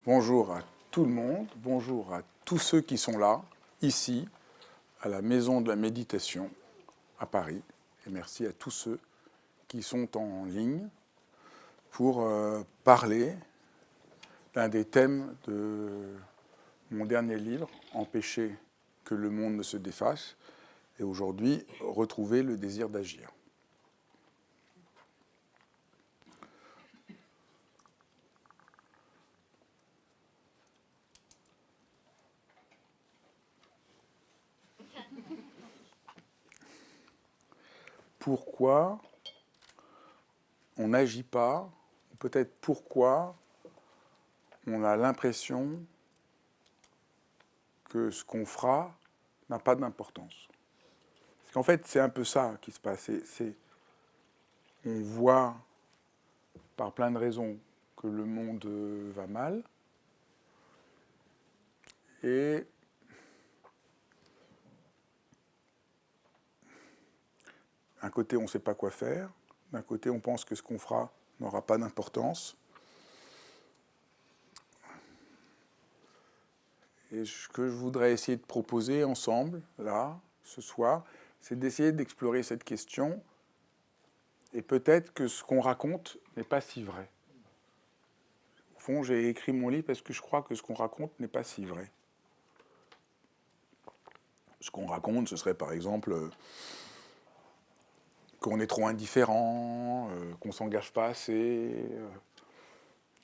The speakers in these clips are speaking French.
Bonjour à tout le monde, bonjour à tous ceux qui sont là, ici, à la Maison de la Méditation, à Paris. Et merci à tous ceux qui sont en ligne pour parler d'un des thèmes de mon dernier livre, Empêcher que le monde ne se défasse, et aujourd'hui, retrouver le désir d'agir. Pourquoi on n'agit pas, ou peut-être pourquoi on a l'impression que ce qu'on fera n'a pas d'importance. Parce qu'en fait, c'est un peu ça qui se passe. On voit, par plein de raisons, que le monde va mal. Et d'un côté, on ne sait pas quoi faire. D'un côté, on pense que ce qu'on fera n'aura pas d'importance. Et ce que je voudrais essayer de proposer ensemble, là, ce soir, c'est d'essayer d'explorer cette question. Et peut-être que ce qu'on raconte n'est pas si vrai. Au fond, j'ai écrit mon livre parce que je crois que ce qu'on raconte n'est pas si vrai. Ce qu'on raconte, ce serait par exemple qu'on est trop indifférent, qu'on ne s'engage pas assez.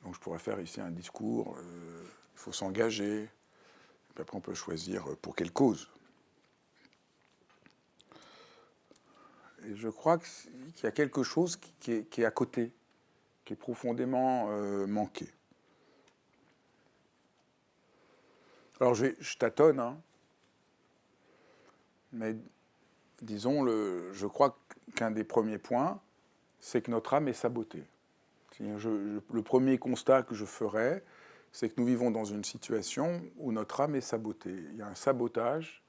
Donc je pourrais faire ici un discours, il faut s'engager. Puis après, on peut choisir pour quelle cause. Et je crois qu'il y a quelque chose qui est à côté, qui est profondément manqué. Alors je tâtonne, hein, mais disons, je crois qu'un des premiers points, c'est que notre âme est sabotée. Le premier constat que je ferais, c'est que nous vivons dans une situation où notre âme est sabotée. Il y a un sabotage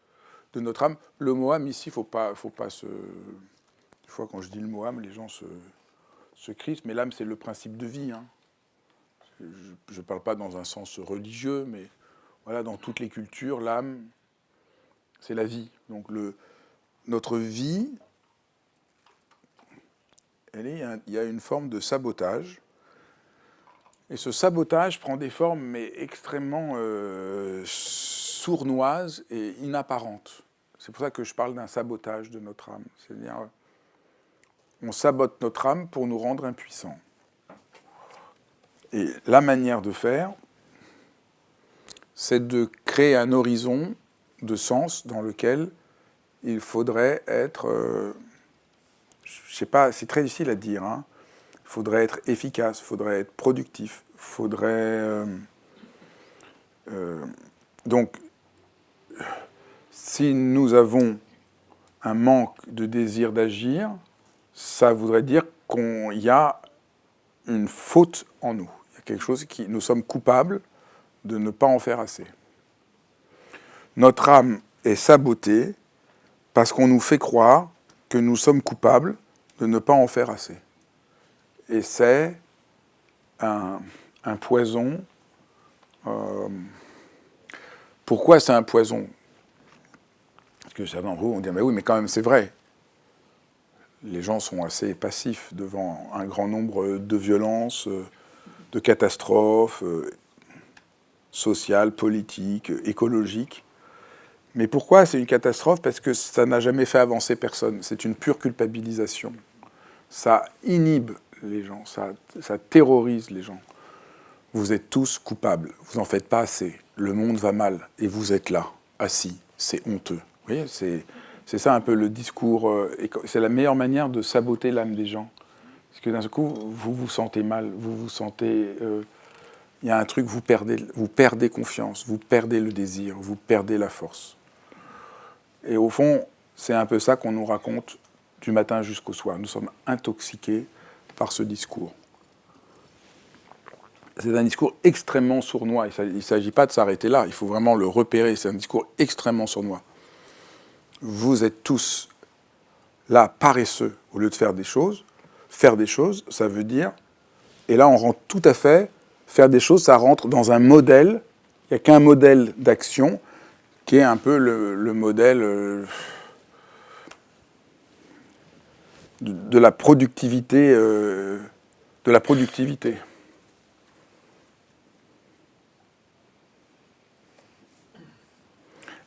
de notre âme. Le mot âme, ici, faut pas se... Des fois, quand je dis le mot âme, les gens se crispent, mais l'âme, c'est le principe de vie. Hein. Je ne parle pas dans un sens religieux, mais voilà, dans toutes les cultures, l'âme, c'est la vie. Donc notre vie, il y a une forme de sabotage. Et ce sabotage prend des formes mais extrêmement sournoises et inapparentes. C'est pour ça que je parle d'un sabotage de notre âme. C'est-à-dire, on sabote notre âme pour nous rendre impuissants. Et la manière de faire, c'est de créer un horizon de sens dans lequel il faudrait être... je sais pas, c'est très difficile à dire, hein. Il faudrait être efficace, il faudrait être productif, il faudrait... donc, si nous avons un manque de désir d'agir, ça voudrait dire qu'il y a une faute en nous. Il y a quelque chose qui... Nous sommes coupables de ne pas en faire assez. Notre âme est sabotée parce qu'on nous fait croire que nous sommes coupables de ne pas en faire assez. Et c'est un poison. Pourquoi c'est un poison? Parce que certains d'entre vous vont dire, mais oui, mais quand même, c'est vrai. Les gens sont assez passifs devant un grand nombre de violences, de catastrophes sociales, politiques, écologiques. Mais pourquoi c'est une catastrophe? Parce que ça n'a jamais fait avancer personne. C'est une pure culpabilisation. Ça inhibe les gens, ça terrorise les gens. Vous êtes tous coupables, vous n'en faites pas assez, le monde va mal, et vous êtes là, assis, c'est honteux. Vous voyez, c'est ça un peu le discours, c'est la meilleure manière de saboter l'âme des gens. Parce que d'un coup, vous vous sentez mal, vous vous sentez... il y a un truc, vous perdez confiance, vous perdez le désir, vous perdez la force. Et au fond, c'est un peu ça qu'on nous raconte du matin jusqu'au soir. Nous sommes intoxiqués par ce discours. C'est un discours extrêmement sournois. Il ne s'agit pas de s'arrêter là, il faut vraiment le repérer. C'est un discours extrêmement sournois. Vous êtes tous là, paresseux, au lieu de faire des choses. Faire des choses, ça veut dire... Et là, on rentre tout à fait faire des choses, ça rentre dans un modèle. Il n'y a qu'un modèle d'action qui est un peu le modèle de la productivité.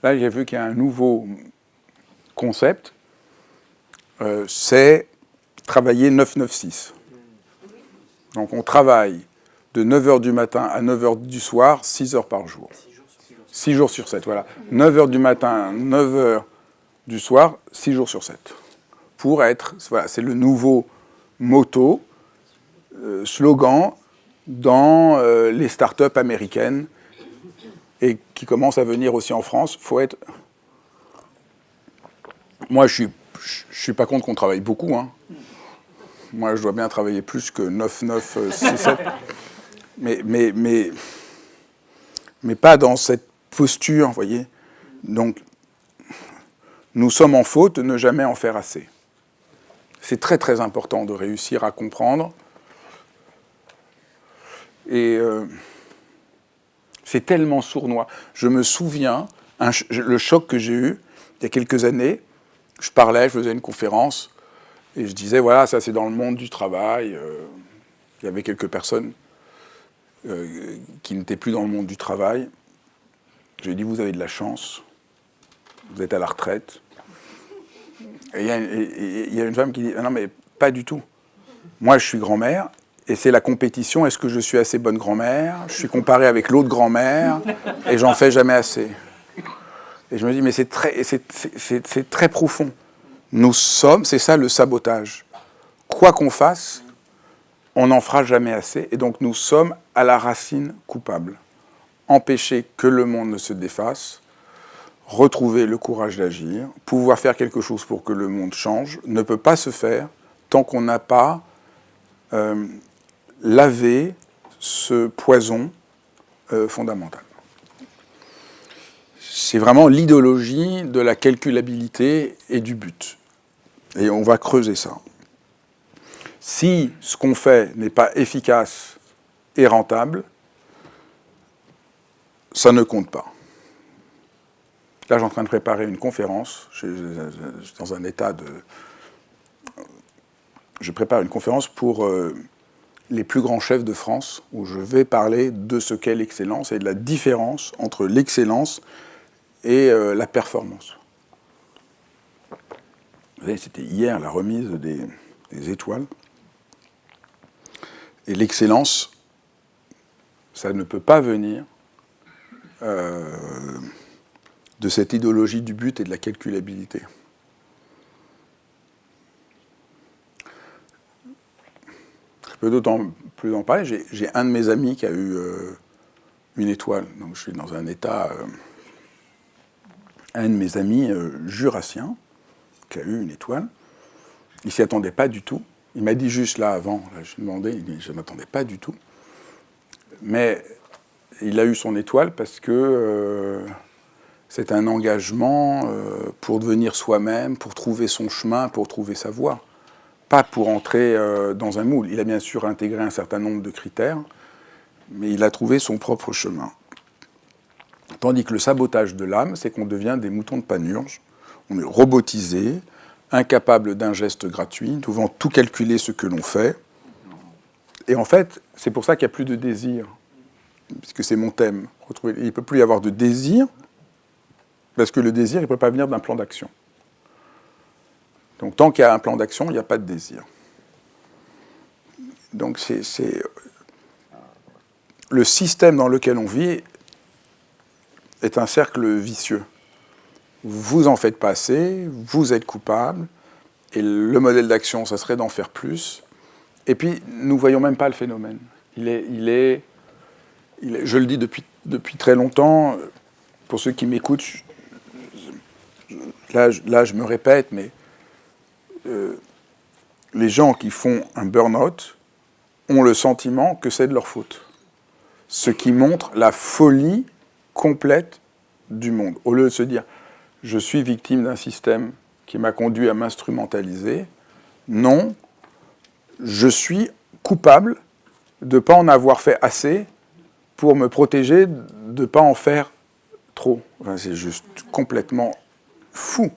Là, j'ai vu qu'il y a un nouveau concept, c'est travailler 9-9-6. Donc on travaille de 9h du matin à 9h du soir, 6 heures par jour. 6 jours sur 7, voilà. 9h du matin, 9h du soir, 6 jours sur 7. Pour être, voilà, c'est le nouveau motto, slogan dans les startups américaines et qui commencent à venir aussi en France. Faut être... Moi, je suis pas contre qu'on travaille beaucoup, hein. Moi, je dois bien travailler plus que 9, 9, 6, 7. Mais pas dans cette posture, vous voyez. Donc, nous sommes en faute de ne jamais en faire assez. C'est très, très important de réussir à comprendre. Et c'est tellement sournois. Je me souviens, le choc que j'ai eu il y a quelques années, je parlais, je faisais une conférence, et je disais, voilà, ça c'est dans le monde du travail. Il y avait quelques personnes qui n'étaient plus dans le monde du travail. J'ai dit, vous avez de la chance, vous êtes à la retraite. Et il y a une femme qui dit, ah non mais pas du tout. Moi je suis grand-mère, et c'est la compétition, est-ce que je suis assez bonne grand-mère? Je suis comparé avec l'autre grand-mère, et j'en fais jamais assez. Et je me dis, mais c'est très profond. Nous sommes, c'est ça le sabotage. Quoi qu'on fasse, on n'en fera jamais assez. Et donc nous sommes à la racine coupable. Empêcher que le monde ne se défasse, retrouver le courage d'agir, pouvoir faire quelque chose pour que le monde change, ne peut pas se faire tant qu'on n'a pas lavé ce poison fondamental. C'est vraiment l'idéologie de la calculabilité et du but. Et on va creuser ça. Si ce qu'on fait n'est pas efficace et rentable, ça ne compte pas. Là, je suis en train de préparer une conférence. Je suis dans un état de... Je prépare une conférence pour les plus grands chefs de France, où je vais parler de ce qu'est l'excellence et de la différence entre l'excellence et la performance. Vous savez, c'était hier la remise des étoiles. Et l'excellence, ça ne peut pas venir de cette idéologie du but et de la calculabilité. Je peux d'autant plus en parler. J'ai un de mes amis qui a eu une étoile. Donc je suis dans un état... un de mes amis jurassiens qui a eu une étoile. Il ne s'y attendait pas du tout. Il m'a dit juste là avant, là, je lui ai demandé, il dit, je ne m'attendais pas du tout. Mais il a eu son étoile parce que c'est un engagement pour devenir soi-même, pour trouver son chemin, pour trouver sa voie. Pas pour entrer dans un moule. Il a bien sûr intégré un certain nombre de critères, mais il a trouvé son propre chemin. Tandis que le sabotage de l'âme, c'est qu'on devient des moutons de Panurge. On est robotisé, incapable d'un geste gratuit, devant tout calculer ce que l'on fait. Et en fait, c'est pour ça qu'il n'y a plus de désir, puisque c'est mon thème. Il ne peut plus y avoir de désir, parce que le désir, il ne peut pas venir d'un plan d'action. Donc tant qu'il y a un plan d'action, il n'y a pas de désir. Donc c'est le système dans lequel on vit est un cercle vicieux. Vous en faites pas assez, vous êtes coupable, et le modèle d'action, ça serait d'en faire plus. Et puis, nous ne voyons même pas le phénomène. Je le dis depuis très longtemps, pour ceux qui m'écoutent, là, je me répète, mais les gens qui font un burn-out ont le sentiment que c'est de leur faute. Ce qui montre la folie complète du monde. Au lieu de se dire, je suis victime d'un système qui m'a conduit à m'instrumentaliser, non, je suis coupable de ne pas en avoir fait assez pour me protéger de ne pas en faire trop. Enfin, c'est juste complètement fou.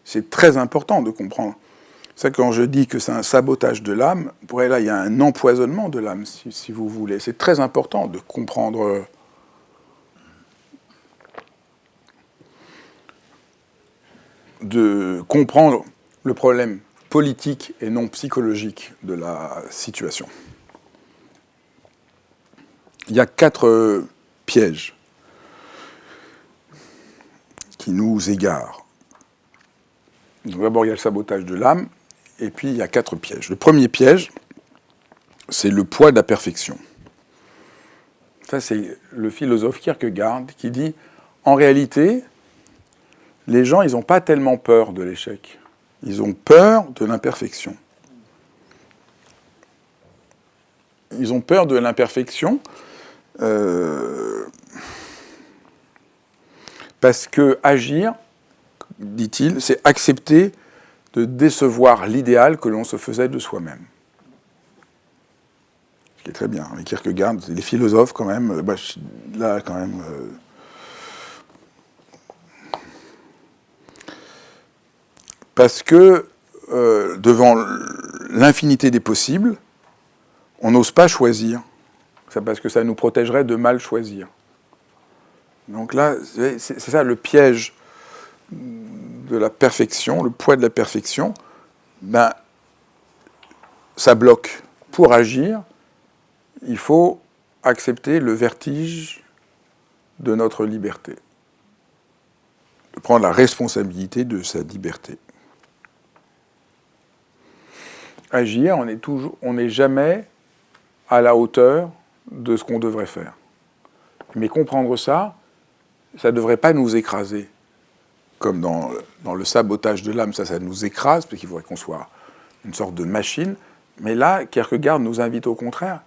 C'est très important de comprendre. Ça, quand je dis que c'est un sabotage de l'âme, pour elle, là, il y a un empoisonnement de l'âme, si vous voulez. C'est très important de comprendre. De comprendre le problème politique et non psychologique de la situation. Il y a 4 pièges qui nous égarent. D'abord, il y a le sabotage de l'âme, et puis il y a 4 pièges. Le premier piège, c'est le poids de la perfection. Ça, c'est le philosophe Kierkegaard qui dit, en réalité, les gens, ils n'ont pas tellement peur de l'échec. Ils ont peur de l'imperfection. Ils ont peur de l'imperfection parce que agir, dit-il, c'est accepter de décevoir l'idéal que l'on se faisait de soi-même. Ce qui est très bien. Mais Kierkegaard, les philosophes, quand même, là, quand même... parce que, devant l'infinité des possibles, on n'ose pas choisir. C'est parce que ça nous protégerait de mal choisir. Donc là, c'est ça le piège de la perfection, le poids de la perfection. Ben, ça bloque. Pour agir, il faut accepter le vertige de notre liberté. De prendre la responsabilité de sa liberté. Agir, on n'est jamais à la hauteur de ce qu'on devrait faire. Mais comprendre ça, ça ne devrait pas nous écraser. Comme dans le sabotage de l'âme, ça nous écrase, parce qu'il faudrait qu'on soit une sorte de machine. Mais là, Kierkegaard nous invite au contraire.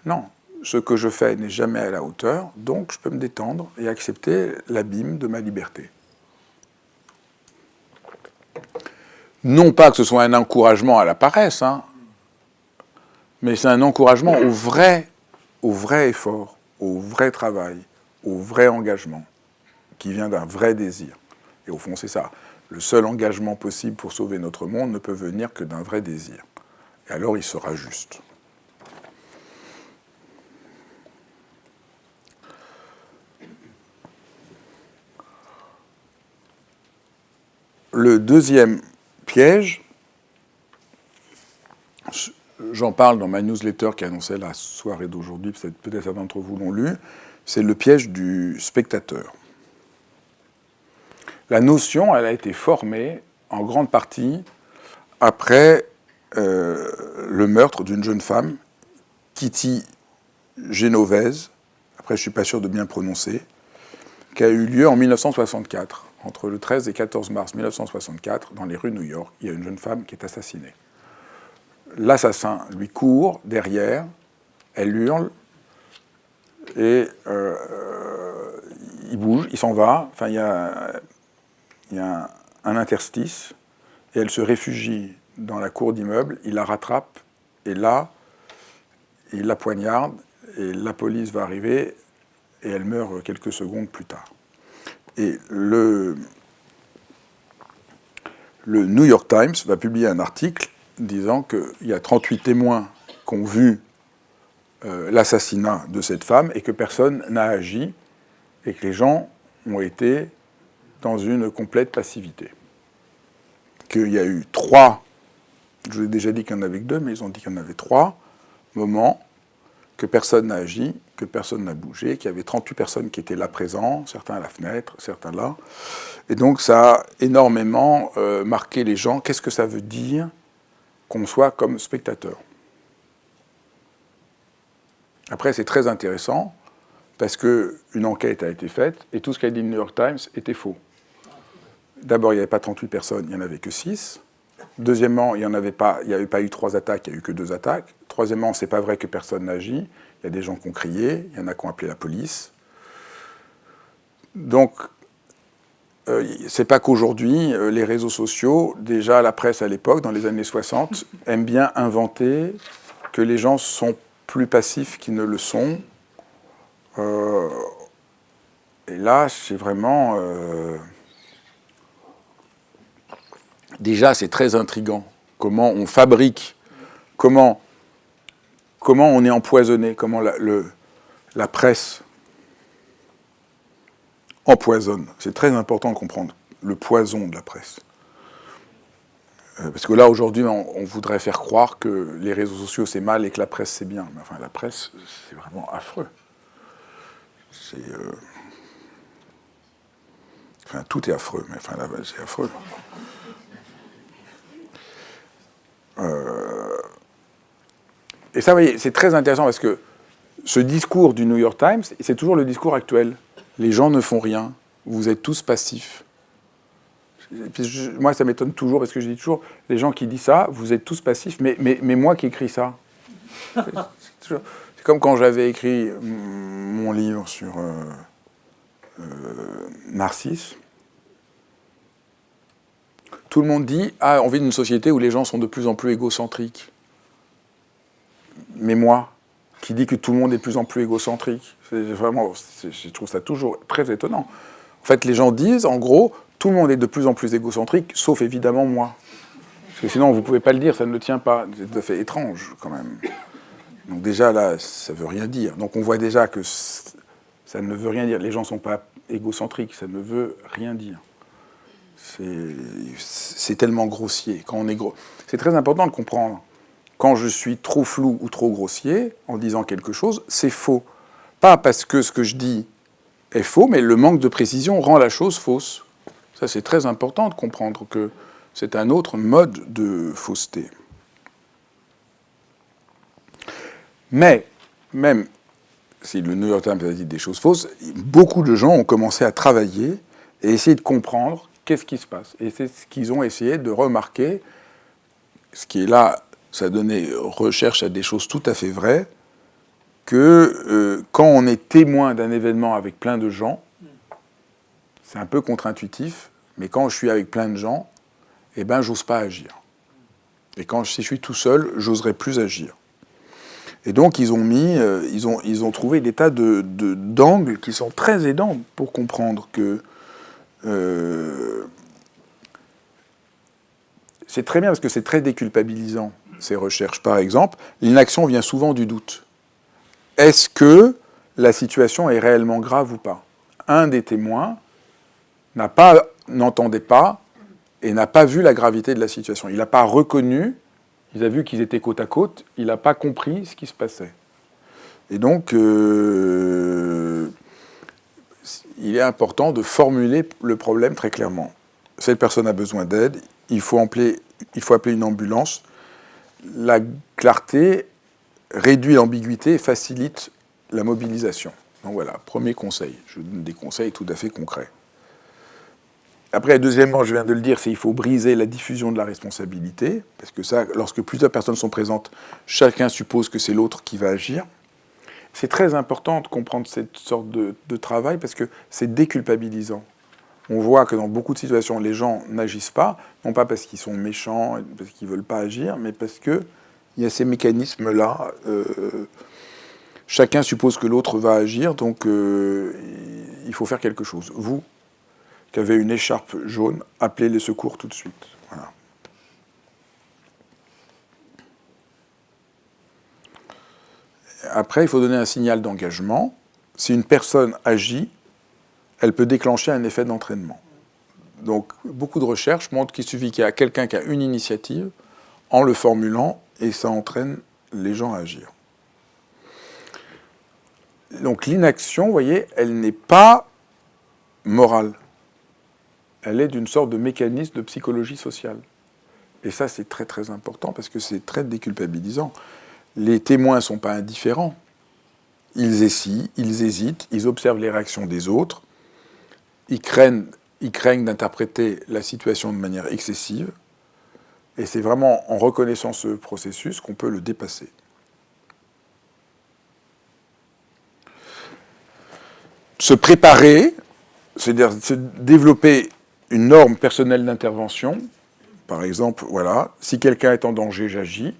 Non, ce que je fais n'est jamais à la hauteur, donc je peux me détendre et accepter l'abîme de ma liberté. Non pas que ce soit un encouragement à la paresse, hein, mais c'est un encouragement au vrai effort, au vrai travail, au vrai engagement, qui vient d'un vrai désir. Et au fond, c'est ça. Le seul engagement possible pour sauver notre monde ne peut venir que d'un vrai désir. Et alors, il sera juste. Le deuxième piège, j'en parle dans ma newsletter qui annonçait la soirée d'aujourd'hui, peut-être certains d'entre vous l'ont lu, c'est le piège du spectateur. La notion, elle a été formée en grande partie après le meurtre d'une jeune femme, Kitty Genovese, après je ne suis pas sûr de bien prononcer, qui a eu lieu en 1964. Entre le 13 et 14 mars 1964, dans les rues de New York, il y a une jeune femme qui est assassinée. L'assassin lui court derrière, elle hurle, et il bouge, il s'en va. Enfin, il y a un interstice, et elle se réfugie dans la cour d'immeuble, il la rattrape, et là, il la poignarde, et la police va arriver, et elle meurt quelques secondes plus tard. Et le New York Times va publier un article disant qu'il y a 38 témoins qui ont vu l'assassinat de cette femme et que personne n'a agi et que les gens ont été dans une complète passivité. Qu'il y a eu 3, je vous ai déjà dit qu'il y en avait que 2, mais ils ont dit qu'il y en avait 3 moments que personne n'a agi, que personne n'a bougé, qu'il y avait 38 personnes qui étaient là présents, certains à la fenêtre, certains là. Et donc ça a énormément marqué les gens. Qu'est-ce que ça veut dire qu'on soit comme spectateur? Après, c'est très intéressant, parce qu'une enquête a été faite, et tout ce qu'a dit le New York Times était faux. D'abord, il n'y avait pas 38 personnes, il n'y en avait que 6. Deuxièmement, il n'y avait pas eu 3 attaques, il n'y a eu que 2 attaques. Troisièmement, c'est pas vrai que personne n'agit. Il y a des gens qui ont crié, il y en a qui ont appelé la police. Donc, c'est pas qu'aujourd'hui, les réseaux sociaux, déjà la presse à l'époque, dans les années 60, aime bien inventer que les gens sont plus passifs qu'ils ne le sont. Et là, c'est vraiment... déjà, c'est très intriguant. Comment on fabrique, comment on est empoisonné, comment la presse empoisonne. C'est très important de comprendre le poison de la presse. Parce que là, aujourd'hui, on voudrait faire croire que les réseaux sociaux, c'est mal et que la presse, c'est bien. Mais enfin, la presse, c'est vraiment affreux. Enfin, tout est affreux, mais enfin, là, c'est affreux. Et ça, vous voyez, c'est très intéressant parce que ce discours du New York Times, c'est toujours le discours actuel. Les gens ne font rien, vous êtes tous passifs. Moi, ça m'étonne toujours, parce que je dis toujours, les gens qui disent ça, vous êtes tous passifs, mais moi qui écris ça. C'est comme quand j'avais écrit mon livre sur Narcisse. Tout le monde dit, ah, on vit dans une société où les gens sont de plus en plus égocentriques. Mais moi, qui dis que tout le monde est de plus en plus égocentrique, je trouve ça toujours très étonnant. En fait, les gens disent, en gros, tout le monde est de plus en plus égocentrique, sauf évidemment moi. Parce que sinon, vous ne pouvez pas le dire, ça ne le tient pas. C'est tout à fait étrange, quand même. Donc déjà, là, ça ne veut rien dire. Donc on voit déjà que ça ne veut rien dire. Les gens ne sont pas égocentriques, ça ne veut rien dire. C'est tellement grossier. Quand on est c'est très important de comprendre. Quand je suis trop flou ou trop grossier, en disant quelque chose, c'est faux. Pas parce que ce que je dis est faux, mais le manque de précision rend la chose fausse. Ça, c'est très important de comprendre que c'est un autre mode de fausseté. Mais, même si le New York Times a dit des choses fausses, beaucoup de gens ont commencé à travailler et essayer de comprendre qu'est-ce qui se passe. Et c'est ce qu'ils ont essayé de remarquer, ce qui est là, ça donnait recherche à des choses tout à fait vraies, que quand on est témoin d'un événement avec plein de gens, c'est un peu contre-intuitif, mais quand je suis avec plein de gens, eh ben, j'ose pas agir. Et si je suis tout seul, j'oserais plus agir. Et donc, ils ont trouvé des tas d'angles qui sont très aidants pour comprendre que c'est très bien parce que c'est très déculpabilisant, ces recherches. Par exemple, l'inaction vient souvent du doute. Est-ce que la situation est réellement grave ou pas ? Un des témoins n'entendait pas et n'a pas vu la gravité de la situation. Il n'a pas reconnu, il a vu qu'ils étaient côte à côte, il n'a pas compris ce qui se passait. Et donc, il est important de formuler le problème très clairement. Cette personne a besoin d'aide, il faut appeler une ambulance. La clarté réduit l'ambiguïté et facilite la mobilisation. Donc voilà, premier conseil. Je donne des conseils tout à fait concrets. Après, deuxièmement, je viens de le dire, c'est qu'il faut briser la diffusion de la responsabilité, parce que ça, lorsque plusieurs personnes sont présentes, chacun suppose que c'est l'autre qui va agir. C'est très important de comprendre cette sorte de travail, parce que c'est déculpabilisant. On voit que dans beaucoup de situations, les gens n'agissent pas, non pas parce qu'ils sont méchants, parce qu'ils ne veulent pas agir, mais parce qu'il y a ces mécanismes-là. Chacun suppose que l'autre va agir, donc il faut faire quelque chose. Vous, qui avez une écharpe jaune, appelez les secours tout de suite. Voilà. Après, il faut donner un signal d'engagement. Si une personne agit, elle peut déclencher un effet d'entraînement. Donc, beaucoup de recherches montrent qu'il suffit qu'il y a quelqu'un qui a une initiative, en le formulant, et ça entraîne les gens à agir. Donc, l'inaction, vous voyez, elle n'est pas morale. Elle est d'une sorte de mécanisme de psychologie sociale. Et ça, c'est très, très important, parce que c'est très déculpabilisant. Les témoins ne sont pas indifférents. Ils hésitent, ils observent les réactions des autres, ils craignent d'interpréter la situation de manière excessive, et c'est vraiment en reconnaissant ce processus qu'on peut le dépasser. Se préparer, c'est-à-dire se développer une norme personnelle d'intervention. Par exemple, voilà, si quelqu'un est en danger, j'agis,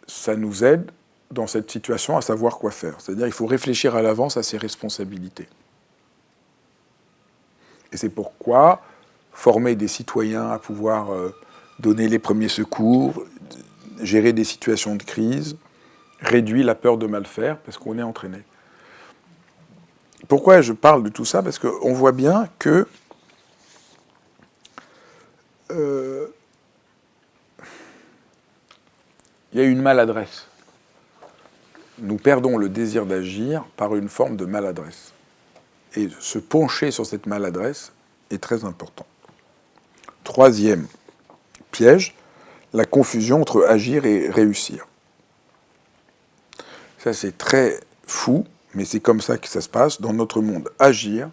ça nous aide dans cette situation à savoir quoi faire. C'est-à-dire qu'il faut réfléchir à l'avance à ses responsabilités. Et c'est pourquoi former des citoyens à pouvoir donner les premiers secours, gérer des situations de crise, réduit la peur de mal faire, parce qu'on est entraîné. Pourquoi je parle de tout ça? Parce qu'on voit bien que il y a une maladresse. Nous perdons le désir d'agir par une forme de maladresse. Et se pencher sur cette maladresse est très important. Troisième piège, la confusion entre agir et réussir. Ça, c'est très fou, mais c'est comme ça que ça se passe. Dans notre monde, agir,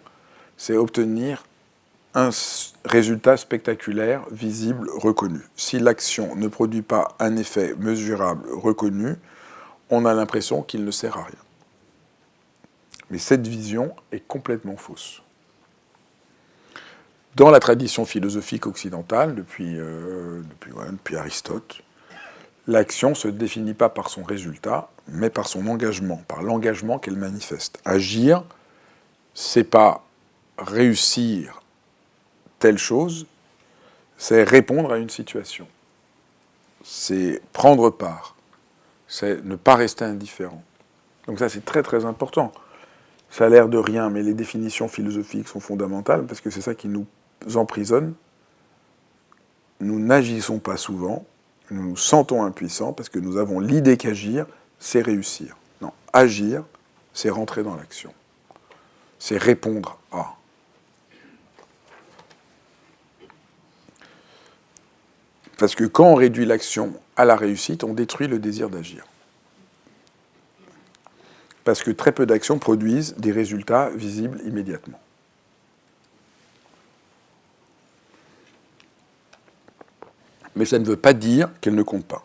c'est obtenir un résultat spectaculaire, visible, reconnu. Si l'action ne produit pas un effet mesurable, reconnu, on a l'impression qu'il ne sert à rien. Mais cette vision est complètement fausse. Dans la tradition philosophique occidentale, depuis Aristote, l'action ne se définit pas par son résultat, mais par son engagement, par l'engagement qu'elle manifeste. Agir, c'est pas réussir telle chose, c'est répondre à une situation. C'est prendre part. C'est ne pas rester indifférent. Donc ça, c'est très très important. Ça a l'air de rien, mais les définitions philosophiques sont fondamentales, parce que c'est ça qui nous emprisonne. Nous n'agissons pas souvent, nous nous sentons impuissants, parce que nous avons l'idée qu'agir, c'est réussir. Non, agir, c'est rentrer dans l'action. C'est répondre à. Parce que quand on réduit l'action à la réussite, on détruit le désir d'agir. Parce que très peu d'actions produisent des résultats visibles immédiatement. Mais ça ne veut pas dire qu'elles ne comptent pas.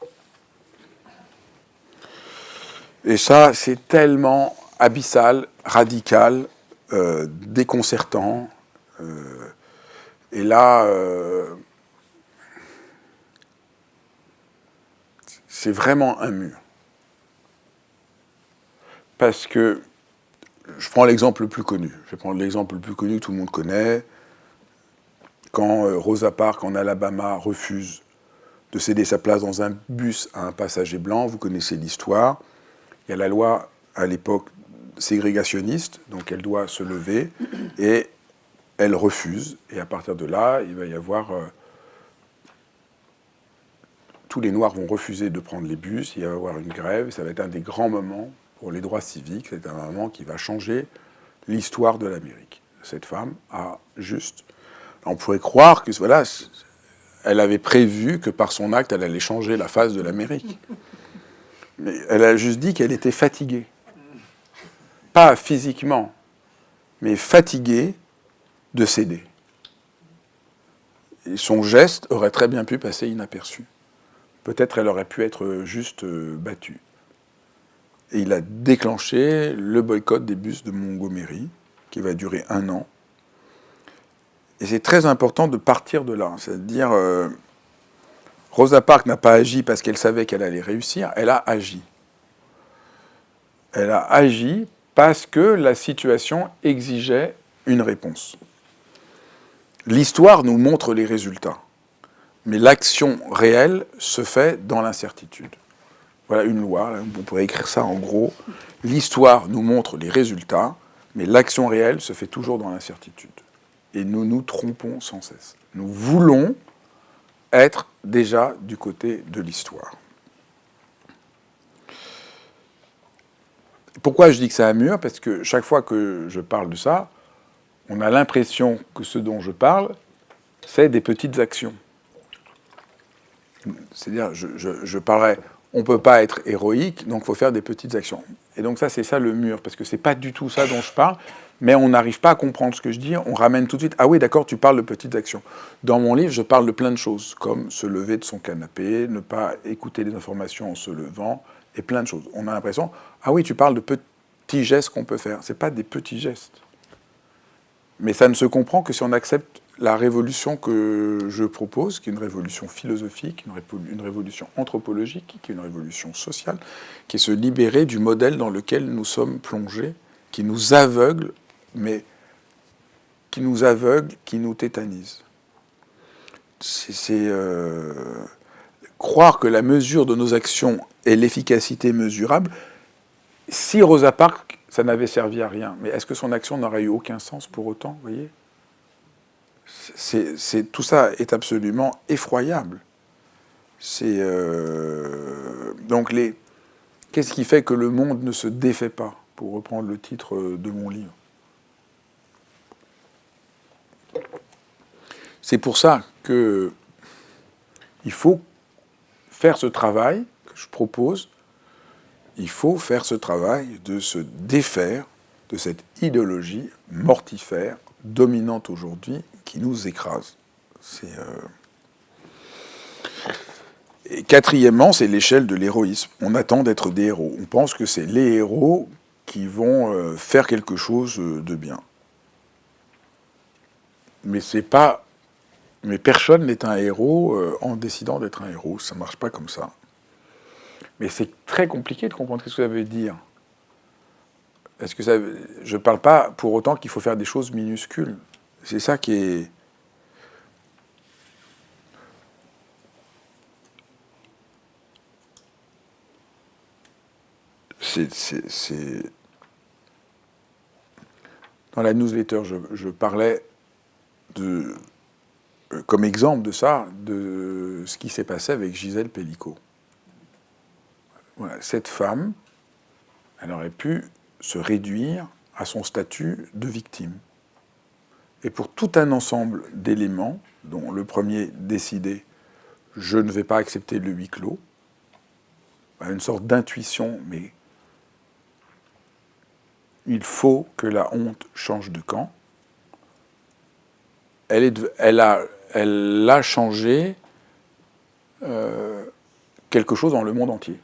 Et ça, c'est tellement abyssal, radical, déconcertant. Et là, c'est vraiment un mur. Parce que, je prends l'exemple le plus connu. Je vais prendre l'exemple le plus connu que tout le monde connaît. Quand Rosa Parks, en Alabama, refuse de céder sa place dans un bus à un passager blanc, vous connaissez l'histoire. Il y a la loi, à l'époque, ségrégationniste, donc elle doit se lever, et elle refuse. Et à partir de là, il va y avoir... tous les Noirs vont refuser de prendre les bus, il va y avoir une grève, ça va être un des grands moments pour les droits civiques, c'est un moment qui va changer l'histoire de l'Amérique. Cette femme a juste... On pourrait croire que, voilà, elle avait prévu que par son acte, elle allait changer la face de l'Amérique. Mais elle a juste dit qu'elle était fatiguée. Pas physiquement, mais fatiguée de céder. Et son geste aurait très bien pu passer inaperçu. Peut-être elle aurait pu être juste battue. Et il a déclenché le boycott des bus de Montgomery, qui va durer 1 an. Et c'est très important de partir de là. C'est-à-dire, Rosa Parks n'a pas agi parce qu'elle savait qu'elle allait réussir, elle a agi. Elle a agi parce que la situation exigeait une réponse. L'histoire nous montre les résultats. Mais l'action réelle se fait dans l'incertitude. Voilà une loi, on pourrait écrire ça en gros. L'histoire nous montre les résultats, mais l'action réelle se fait toujours dans l'incertitude. Et nous nous trompons sans cesse. Nous voulons être déjà du côté de l'histoire. Pourquoi je dis que c'est un mur? Parce que chaque fois que je parle de ça, on a l'impression que ce dont je parle, c'est des petites actions. C'est-à-dire, je parlerais, on ne peut pas être héroïque, donc il faut faire des petites actions. Et donc ça, c'est ça le mur, parce que ce n'est pas du tout ça dont je parle, mais on n'arrive pas à comprendre ce que je dis, on ramène tout de suite, ah oui, d'accord, tu parles de petites actions. Dans mon livre, je parle de plein de choses, comme se lever de son canapé, ne pas écouter les informations en se levant, et plein de choses. On a l'impression, ah oui, tu parles de petits gestes qu'on peut faire. Ce n'est pas des petits gestes. Mais ça ne se comprend que si on accepte la révolution que je propose, qui est une révolution philosophique, une révolution anthropologique, qui est une révolution sociale, qui est se libérer du modèle dans lequel nous sommes plongés, qui nous aveugle, mais qui nous tétanise. C'est croire que la mesure de nos actions est l'efficacité mesurable. Si Rosa Parks, ça n'avait servi à rien, mais est-ce que son action n'aurait eu aucun sens pour autant, vous voyez ? Tout ça est absolument effroyable. Donc qu'est-ce qui fait que le monde ne se défait pas, pour reprendre le titre de mon livre? C'est pour ça qu'il faut faire ce travail que je propose. Il faut faire ce travail de se défaire de cette idéologie mortifère, dominante aujourd'hui, qui nous écrase. Et quatrièmement, c'est l'échelle de l'héroïsme. On attend d'être des héros. On pense que c'est les héros qui vont faire quelque chose de bien. Mais personne n'est un héros en décidant d'être un héros. Ça ne marche pas comme ça. Mais c'est très compliqué de comprendre ce que ça veut dire. Parce que je ne parle pas pour autant qu'il faut faire des choses minuscules. C'est ça qui est... Dans la newsletter, je parlais comme exemple de ça, de ce qui s'est passé avec Gisèle Pellicot. Voilà, cette femme, elle aurait pu se réduire à son statut de victime. Et pour tout un ensemble d'éléments, dont le premier décidé, je ne vais pas accepter le huis clos, une sorte d'intuition, mais il faut que la honte change de camp. Elle a changé quelque chose dans le monde entier.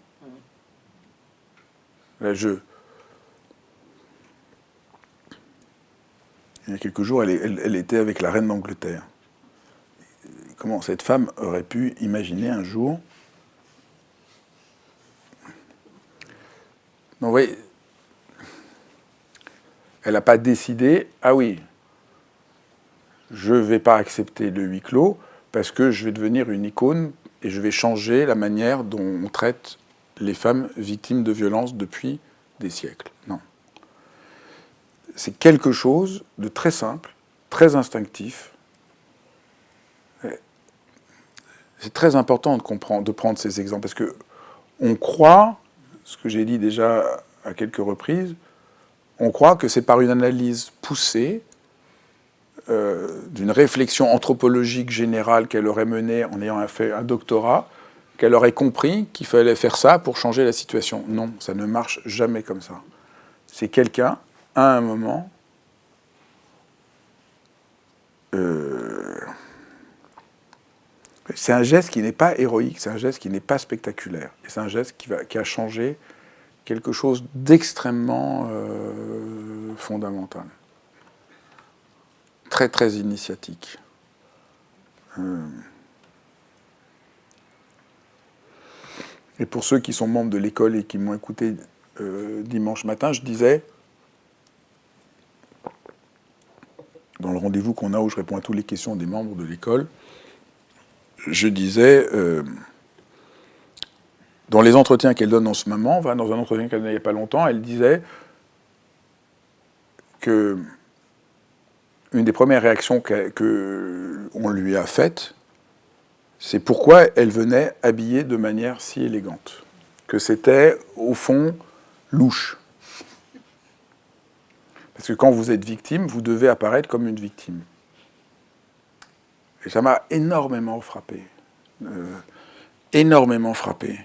Là, il y a quelques jours, elle était avec la reine d'Angleterre. Comment cette femme aurait pu imaginer un jour... Non, vous voyez, elle n'a pas décidé, ah oui, je ne vais pas accepter le huis clos parce que je vais devenir une icône et je vais changer la manière dont on traite les femmes victimes de violences depuis des siècles. Non. C'est quelque chose de très simple, très instinctif. C'est très important de prendre ces exemples parce que on croit, ce que j'ai dit déjà à quelques reprises, on croit que c'est par une analyse poussée d'une réflexion anthropologique générale qu'elle aurait menée en ayant fait un doctorat, qu'elle aurait compris qu'il fallait faire ça pour changer la situation. Non, ça ne marche jamais comme ça. C'est quelqu'un, à un moment, c'est un geste qui n'est pas héroïque, c'est un geste qui n'est pas spectaculaire. Et c'est un geste qui a changé quelque chose d'extrêmement fondamental. Très, très initiatique. Et pour ceux qui sont membres de l'école et qui m'ont écouté dimanche matin, je disais, dans le rendez-vous qu'on a où je réponds à toutes les questions des membres de l'école, je disais, dans les entretiens qu'elle donne en ce moment, dans un entretien qu'elle donnait il n'y a pas longtemps, elle disait que une des premières réactions qu'on lui a faites, c'est pourquoi elle venait habillée de manière si élégante. Que c'était, au fond, louche. Parce que quand vous êtes victime, vous devez apparaître comme une victime. Et ça m'a énormément frappé. Énormément frappé.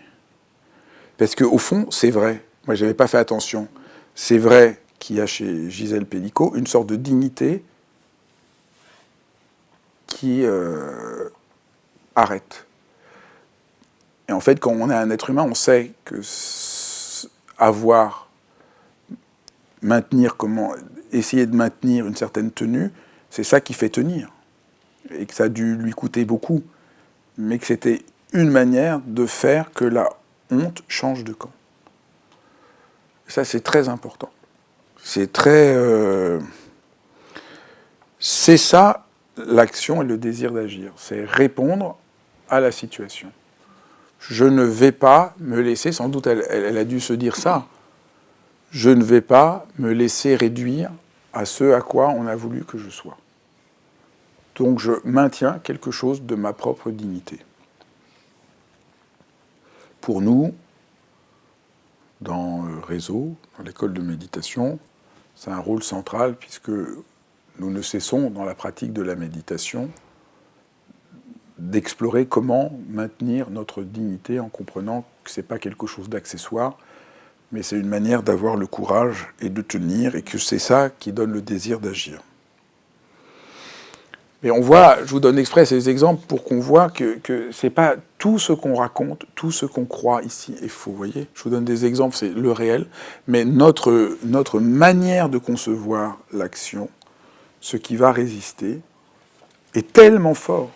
Parce qu'au fond, c'est vrai. Moi, je n'avais pas fait attention. C'est vrai qu'il y a chez Gisèle Pellicot une sorte de dignité qui arrête. Et en fait, quand on est un être humain, on sait que essayer de maintenir une certaine tenue, c'est ça qui fait tenir. et que ça a dû lui coûter beaucoup, mais que c'était une manière de faire que la honte change de camp. Ça, c'est très important. C'est c'est ça, l'action et le désir d'agir. C'est répondre à la situation. Je ne vais pas me laisser, sans doute elle a dû se dire ça, je ne vais pas me laisser réduire à ce à quoi on a voulu que je sois. Donc je maintiens quelque chose de ma propre dignité. Pour nous, dans le réseau, dans l'école de méditation, c'est un rôle central puisque nous ne cessons, dans la pratique de la méditation, d'explorer comment maintenir notre dignité en comprenant que ce n'est pas quelque chose d'accessoire, mais c'est une manière d'avoir le courage et de tenir, et que c'est ça qui donne le désir d'agir. Mais on voit, je vous donne exprès ces exemples pour qu'on voit que ce n'est pas tout ce qu'on raconte, tout ce qu'on croit ici est faux. Vous voyez, je vous donne des exemples, c'est le réel, mais notre manière de concevoir l'action, ce qui va résister, est tellement fort.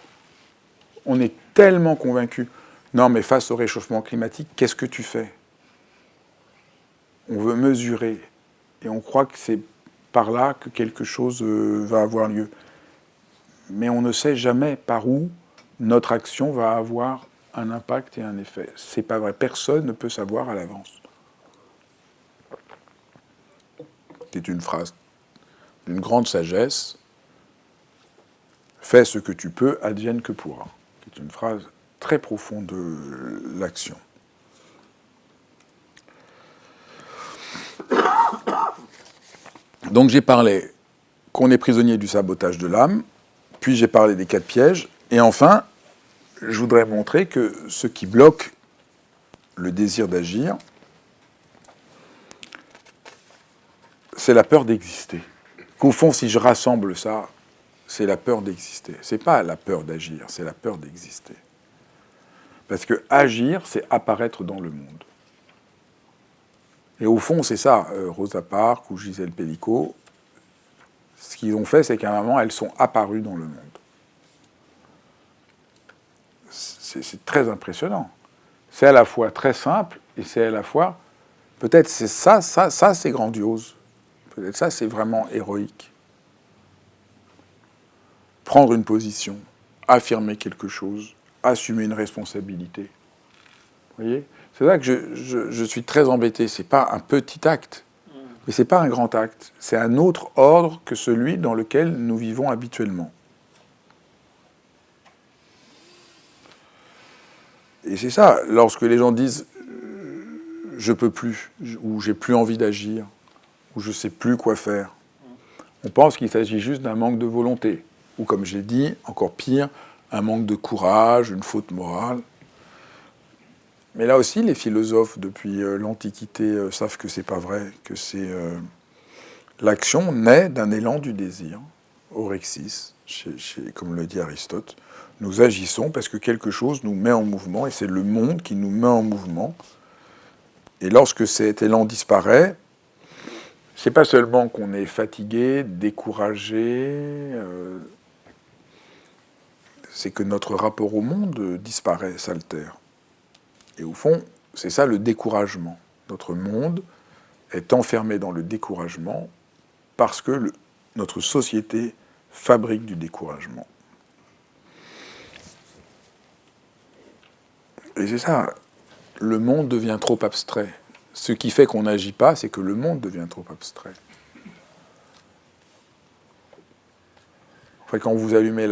On est tellement convaincu. Non, mais face au réchauffement climatique, qu'est-ce que tu fais? On veut mesurer, et on croit que c'est par là que quelque chose va avoir lieu. Mais on ne sait jamais par où notre action va avoir un impact et un effet. C'est pas vrai. Personne ne peut savoir à l'avance. C'est une phrase d'une grande sagesse. Fais ce que tu peux, advienne que pourra. C'est une phrase très profonde de l'action. Donc j'ai parlé qu'on est prisonnier du sabotage de l'âme, puis j'ai parlé des 4 pièges, et enfin, je voudrais montrer que ce qui bloque le désir d'agir, c'est la peur d'exister. Qu'au fond, si je rassemble ça, c'est la peur d'exister. C'est pas la peur d'agir, c'est la peur d'exister. Parce que agir, c'est apparaître dans le monde. Et au fond, c'est ça, Rosa Parks ou Gisèle Pellicot, ce qu'ils ont fait, c'est qu'à un moment, elles sont apparues dans le monde. C'est très impressionnant. C'est à la fois très simple et c'est à la fois... Peut-être c'est ça c'est grandiose. Peut-être ça, c'est vraiment héroïque. Prendre une position, affirmer quelque chose, assumer une responsabilité. Vous voyez ? C'est là que je suis très embêté. Ce n'est pas un petit acte, mais ce n'est pas un grand acte. C'est un autre ordre que celui dans lequel nous vivons habituellement. Et c'est ça, lorsque les gens disent « je peux plus » ou « j'ai plus envie d'agir » ou « je sais plus quoi faire », on pense qu'il s'agit juste d'un manque de volonté. Ou comme j'ai dit, encore pire, un manque de courage, une faute morale. Mais là aussi, les philosophes, depuis l'Antiquité, savent que c'est pas vrai, que c'est l'action naît d'un élan du désir, orexis, comme le dit Aristote. Nous agissons parce que quelque chose nous met en mouvement, et c'est le monde qui nous met en mouvement. Et lorsque cet élan disparaît, c'est pas seulement qu'on est fatigué, découragé, c'est que notre rapport au monde disparaît, s'altère. Et au fond, c'est ça le découragement. Notre monde est enfermé dans le découragement parce que notre société fabrique du découragement. Et c'est ça, le monde devient trop abstrait. Ce qui fait qu'on n'agit pas, c'est que le monde devient trop abstrait. Enfin, quand vous allumez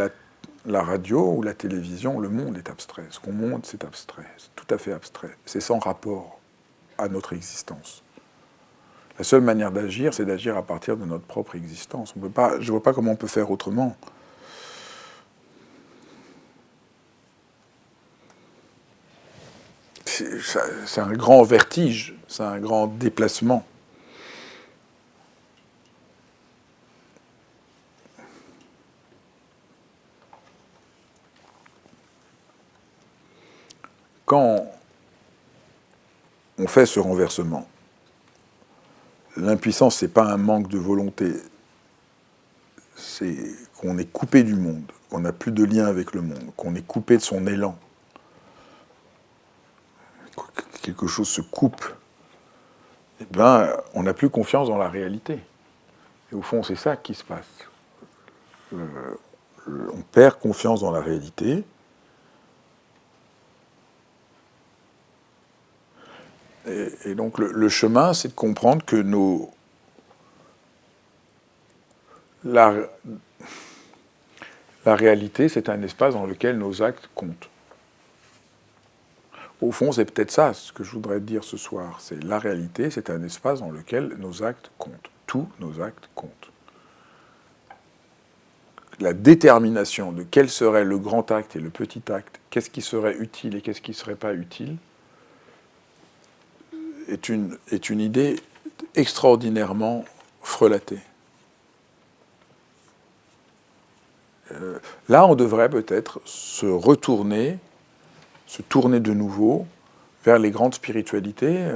la radio ou la télévision, le monde est abstrait. Ce qu'on montre, c'est abstrait. C'est tout à fait abstrait. C'est sans rapport à notre existence. La seule manière d'agir, c'est d'agir à partir de notre propre existence. Je ne vois pas comment on peut faire autrement. C'est un grand vertige, c'est un grand déplacement. Quand on fait ce renversement, l'impuissance, ce n'est pas un manque de volonté, c'est qu'on est coupé du monde, qu'on n'a plus de lien avec le monde, qu'on est coupé de son élan. Quelque chose se coupe, eh ben, on n'a plus confiance dans la réalité. Et au fond, c'est ça qui se passe. On perd confiance dans la réalité. Et donc le chemin, c'est de comprendre que la réalité, c'est un espace dans lequel nos actes comptent. Au fond, c'est peut-être ça ce que je voudrais dire ce soir. C'est la réalité, c'est un espace dans lequel nos actes comptent. Tous nos actes comptent. La détermination de quel serait le grand acte et le petit acte, qu'est-ce qui serait utile et qu'est-ce qui ne serait pas utile, est une idée extraordinairement frelatée. Là, on devrait peut-être se tourner de nouveau vers les grandes spiritualités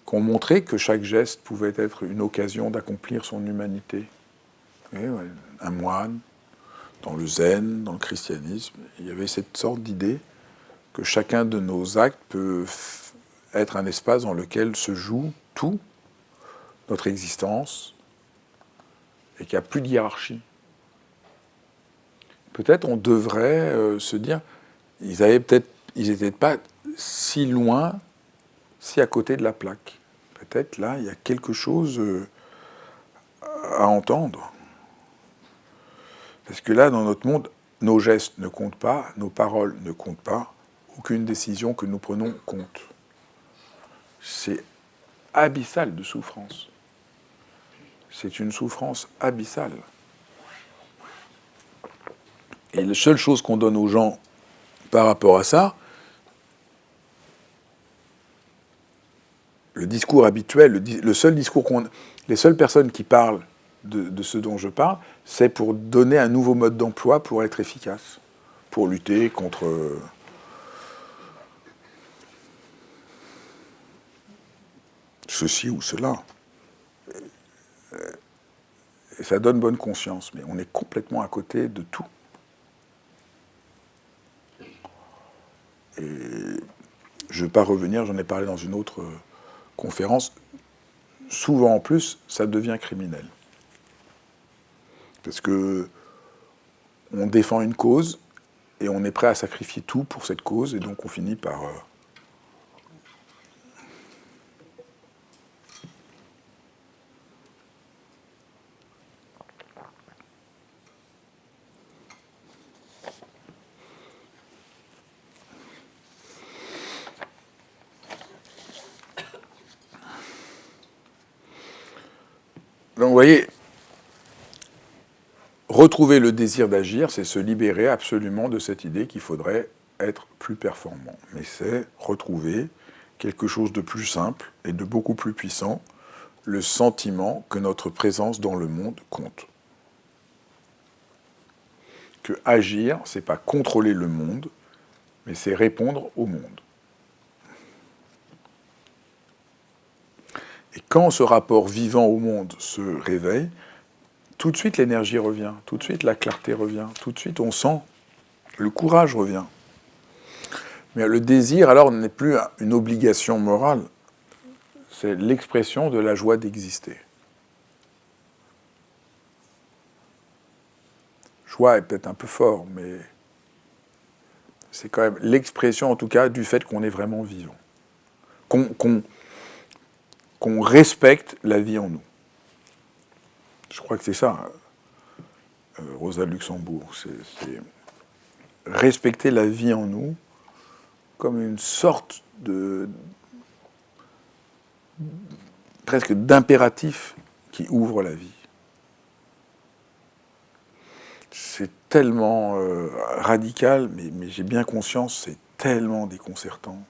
qui ont montré que chaque geste pouvait être une occasion d'accomplir son humanité. Et ouais, un moine, dans le zen, dans le christianisme, il y avait cette sorte d'idée que chacun de nos actes peut être un espace dans lequel se joue tout, notre existence, et qu'il n'y a plus de hiérarchie. Peut-être on devrait se dire, ils n'étaient pas si loin, si à côté de la plaque. Peut-être là, il y a quelque chose à entendre. Parce que là, dans notre monde, nos gestes ne comptent pas, nos paroles ne comptent pas, aucune décision que nous prenons compte. C'est abyssal de souffrance. C'est une souffrance abyssale. Et la seule chose qu'on donne aux gens par rapport à ça, le discours habituel, le seul discours les seules personnes qui parlent de ce dont je parle, c'est pour donner un nouveau mode d'emploi pour être efficace, pour lutter contre ceci ou cela. Et ça donne bonne conscience, mais on est complètement à côté de tout. Et je ne vais pas revenir, j'en ai parlé dans une autre conférence. Souvent en plus, ça devient criminel. Parce que on défend une cause et on est prêt à sacrifier tout pour cette cause, et donc on finit par... Donc vous voyez, retrouver le désir d'agir, c'est se libérer absolument de cette idée qu'il faudrait être plus performant. Mais c'est retrouver quelque chose de plus simple et de beaucoup plus puissant, le sentiment que notre présence dans le monde compte. Que agir, c'est pas contrôler le monde, mais c'est répondre au monde. Et quand ce rapport vivant au monde se réveille, tout de suite l'énergie revient, tout de suite la clarté revient, tout de suite on sent le courage revient. Mais le désir, alors, n'est plus une obligation morale, c'est l'expression de la joie d'exister. Joie est peut-être un peu fort, mais c'est quand même l'expression, en tout cas, du fait qu'on est vraiment vivant. Qu'on respecte la vie en nous. Je crois que c'est ça, Rosa Luxembourg. C'est respecter la vie en nous comme une sorte de presque d'impératif qui ouvre la vie. C'est tellement radical, mais j'ai bien conscience, c'est tellement déconcertant.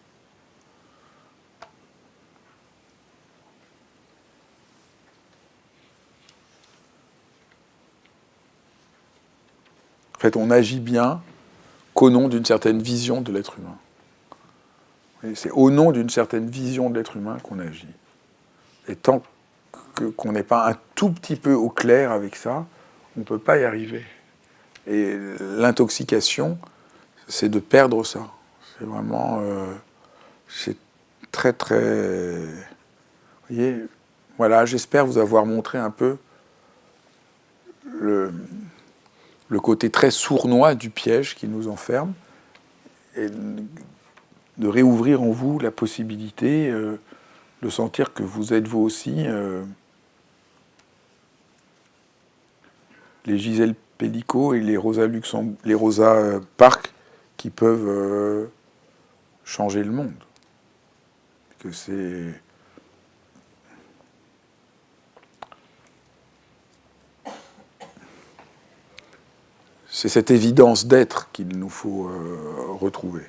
En fait, on agit bien qu'au nom d'une certaine vision de l'être humain. Et c'est au nom d'une certaine vision de l'être humain qu'on agit. Et tant qu'on n'est pas un tout petit peu au clair avec ça, on ne peut pas y arriver. Et l'intoxication, c'est de perdre ça. C'est vraiment... c'est très, très... Vous voyez, voilà, j'espère vous avoir montré un peu le côté très sournois du piège qui nous enferme, et de réouvrir en vous la possibilité de sentir que vous êtes vous aussi les Gisèle Pellicot et les Rosa Parks qui peuvent changer le monde. Que c'est cette évidence d'être qu'il nous faut retrouver.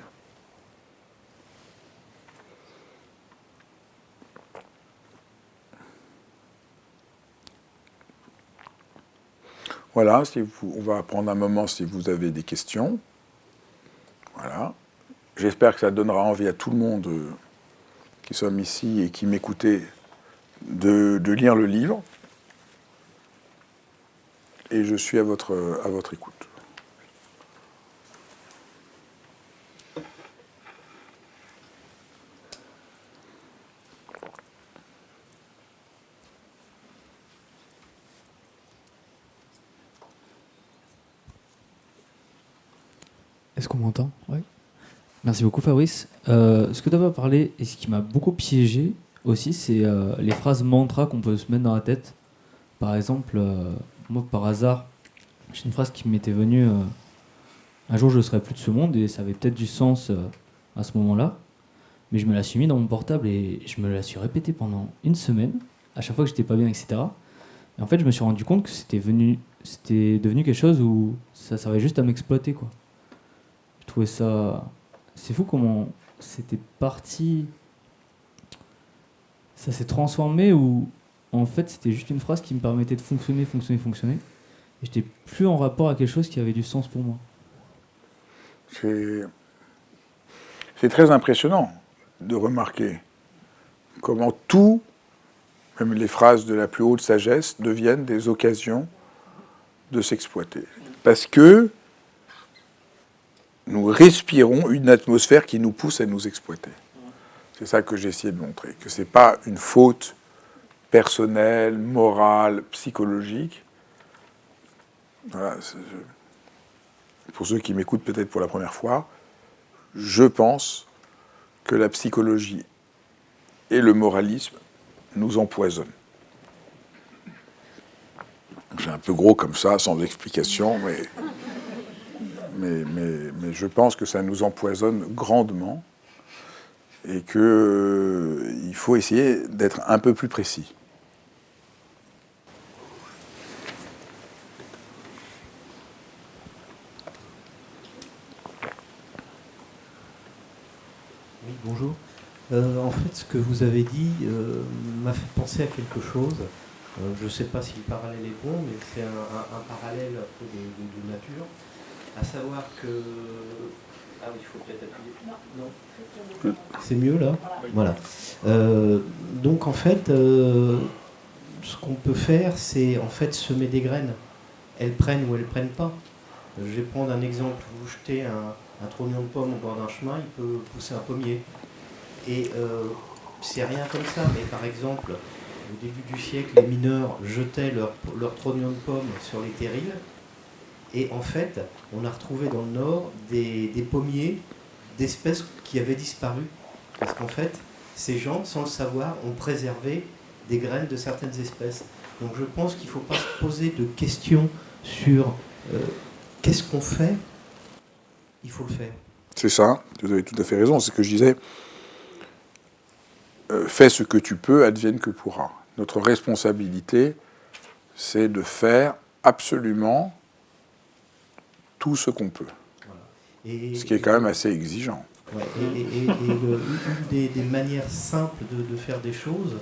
Voilà, on va prendre un moment si vous avez des questions. Voilà. J'espère que ça donnera envie à tout le monde qui sommes ici et qui m'écoutez de lire le livre. Et je suis à votre écoute. Est-ce qu'on m'entend? Oui. Merci beaucoup, Fabrice. Ce que tu as parlé et ce qui m'a beaucoup piégé aussi, c'est les phrases mantra qu'on peut se mettre dans la tête. Par exemple, moi, par hasard, j'ai une phrase qui m'était venue un jour, je ne serai plus de ce monde, et ça avait peut-être du sens à ce moment-là. Mais je me la suis mis dans mon portable et je me la suis répétée pendant une semaine, à chaque fois que j'étais pas bien, etc. Et en fait, je me suis rendu compte que c'était devenu quelque chose où ça servait juste à m'exploiter, quoi. Je trouvais ça... C'est fou comment c'était parti... Ça s'est transformé où, en fait, c'était juste une phrase qui me permettait de fonctionner. Et j'étais plus en rapport à quelque chose qui avait du sens pour moi. C'est très impressionnant de remarquer comment tout, même les phrases de la plus haute sagesse, deviennent des occasions de s'exploiter. Parce que nous respirons une atmosphère qui nous pousse à nous exploiter. C'est ça que j'ai essayé de montrer, que ce n'est pas une faute personnelle, morale, psychologique. Voilà, pour ceux qui m'écoutent peut-être pour la première fois, je pense que la psychologie et le moralisme nous empoisonnent. C'est un peu gros comme ça, sans explication, mais je pense que ça nous empoisonne grandement et qu'il faut essayer d'être un peu plus précis. Oui, bonjour. En fait, ce que vous avez dit m'a fait penser à quelque chose. Je ne sais pas si le parallèle est bon, mais c'est un parallèle un peu de nature. À savoir que... Ah oui, il faut peut-être appuyer. Non. C'est mieux là. Voilà. Donc en fait, ce qu'on peut faire, c'est en fait semer des graines. Elles prennent ou elles ne prennent pas. Je vais prendre un exemple. Vous jetez un trognon de pomme au bord d'un chemin, il peut pousser un pommier. Et c'est rien comme ça, mais par exemple, au début du siècle, les mineurs jetaient leur trognon de pomme sur les terrils. Et en fait, on a retrouvé dans le Nord des pommiers d'espèces qui avaient disparu. Parce qu'en fait, ces gens, sans le savoir, ont préservé des graines de certaines espèces. Donc je pense qu'il ne faut pas se poser de questions sur qu'est-ce qu'on fait. Il faut le faire. C'est ça, vous avez tout à fait raison. C'est ce que je disais. Fais ce que tu peux, advienne que pourra. Notre responsabilité, c'est de faire absolument tout ce qu'on peut. Voilà. Ce qui est quand même assez exigeant. Ouais, une des manières simples de faire des choses,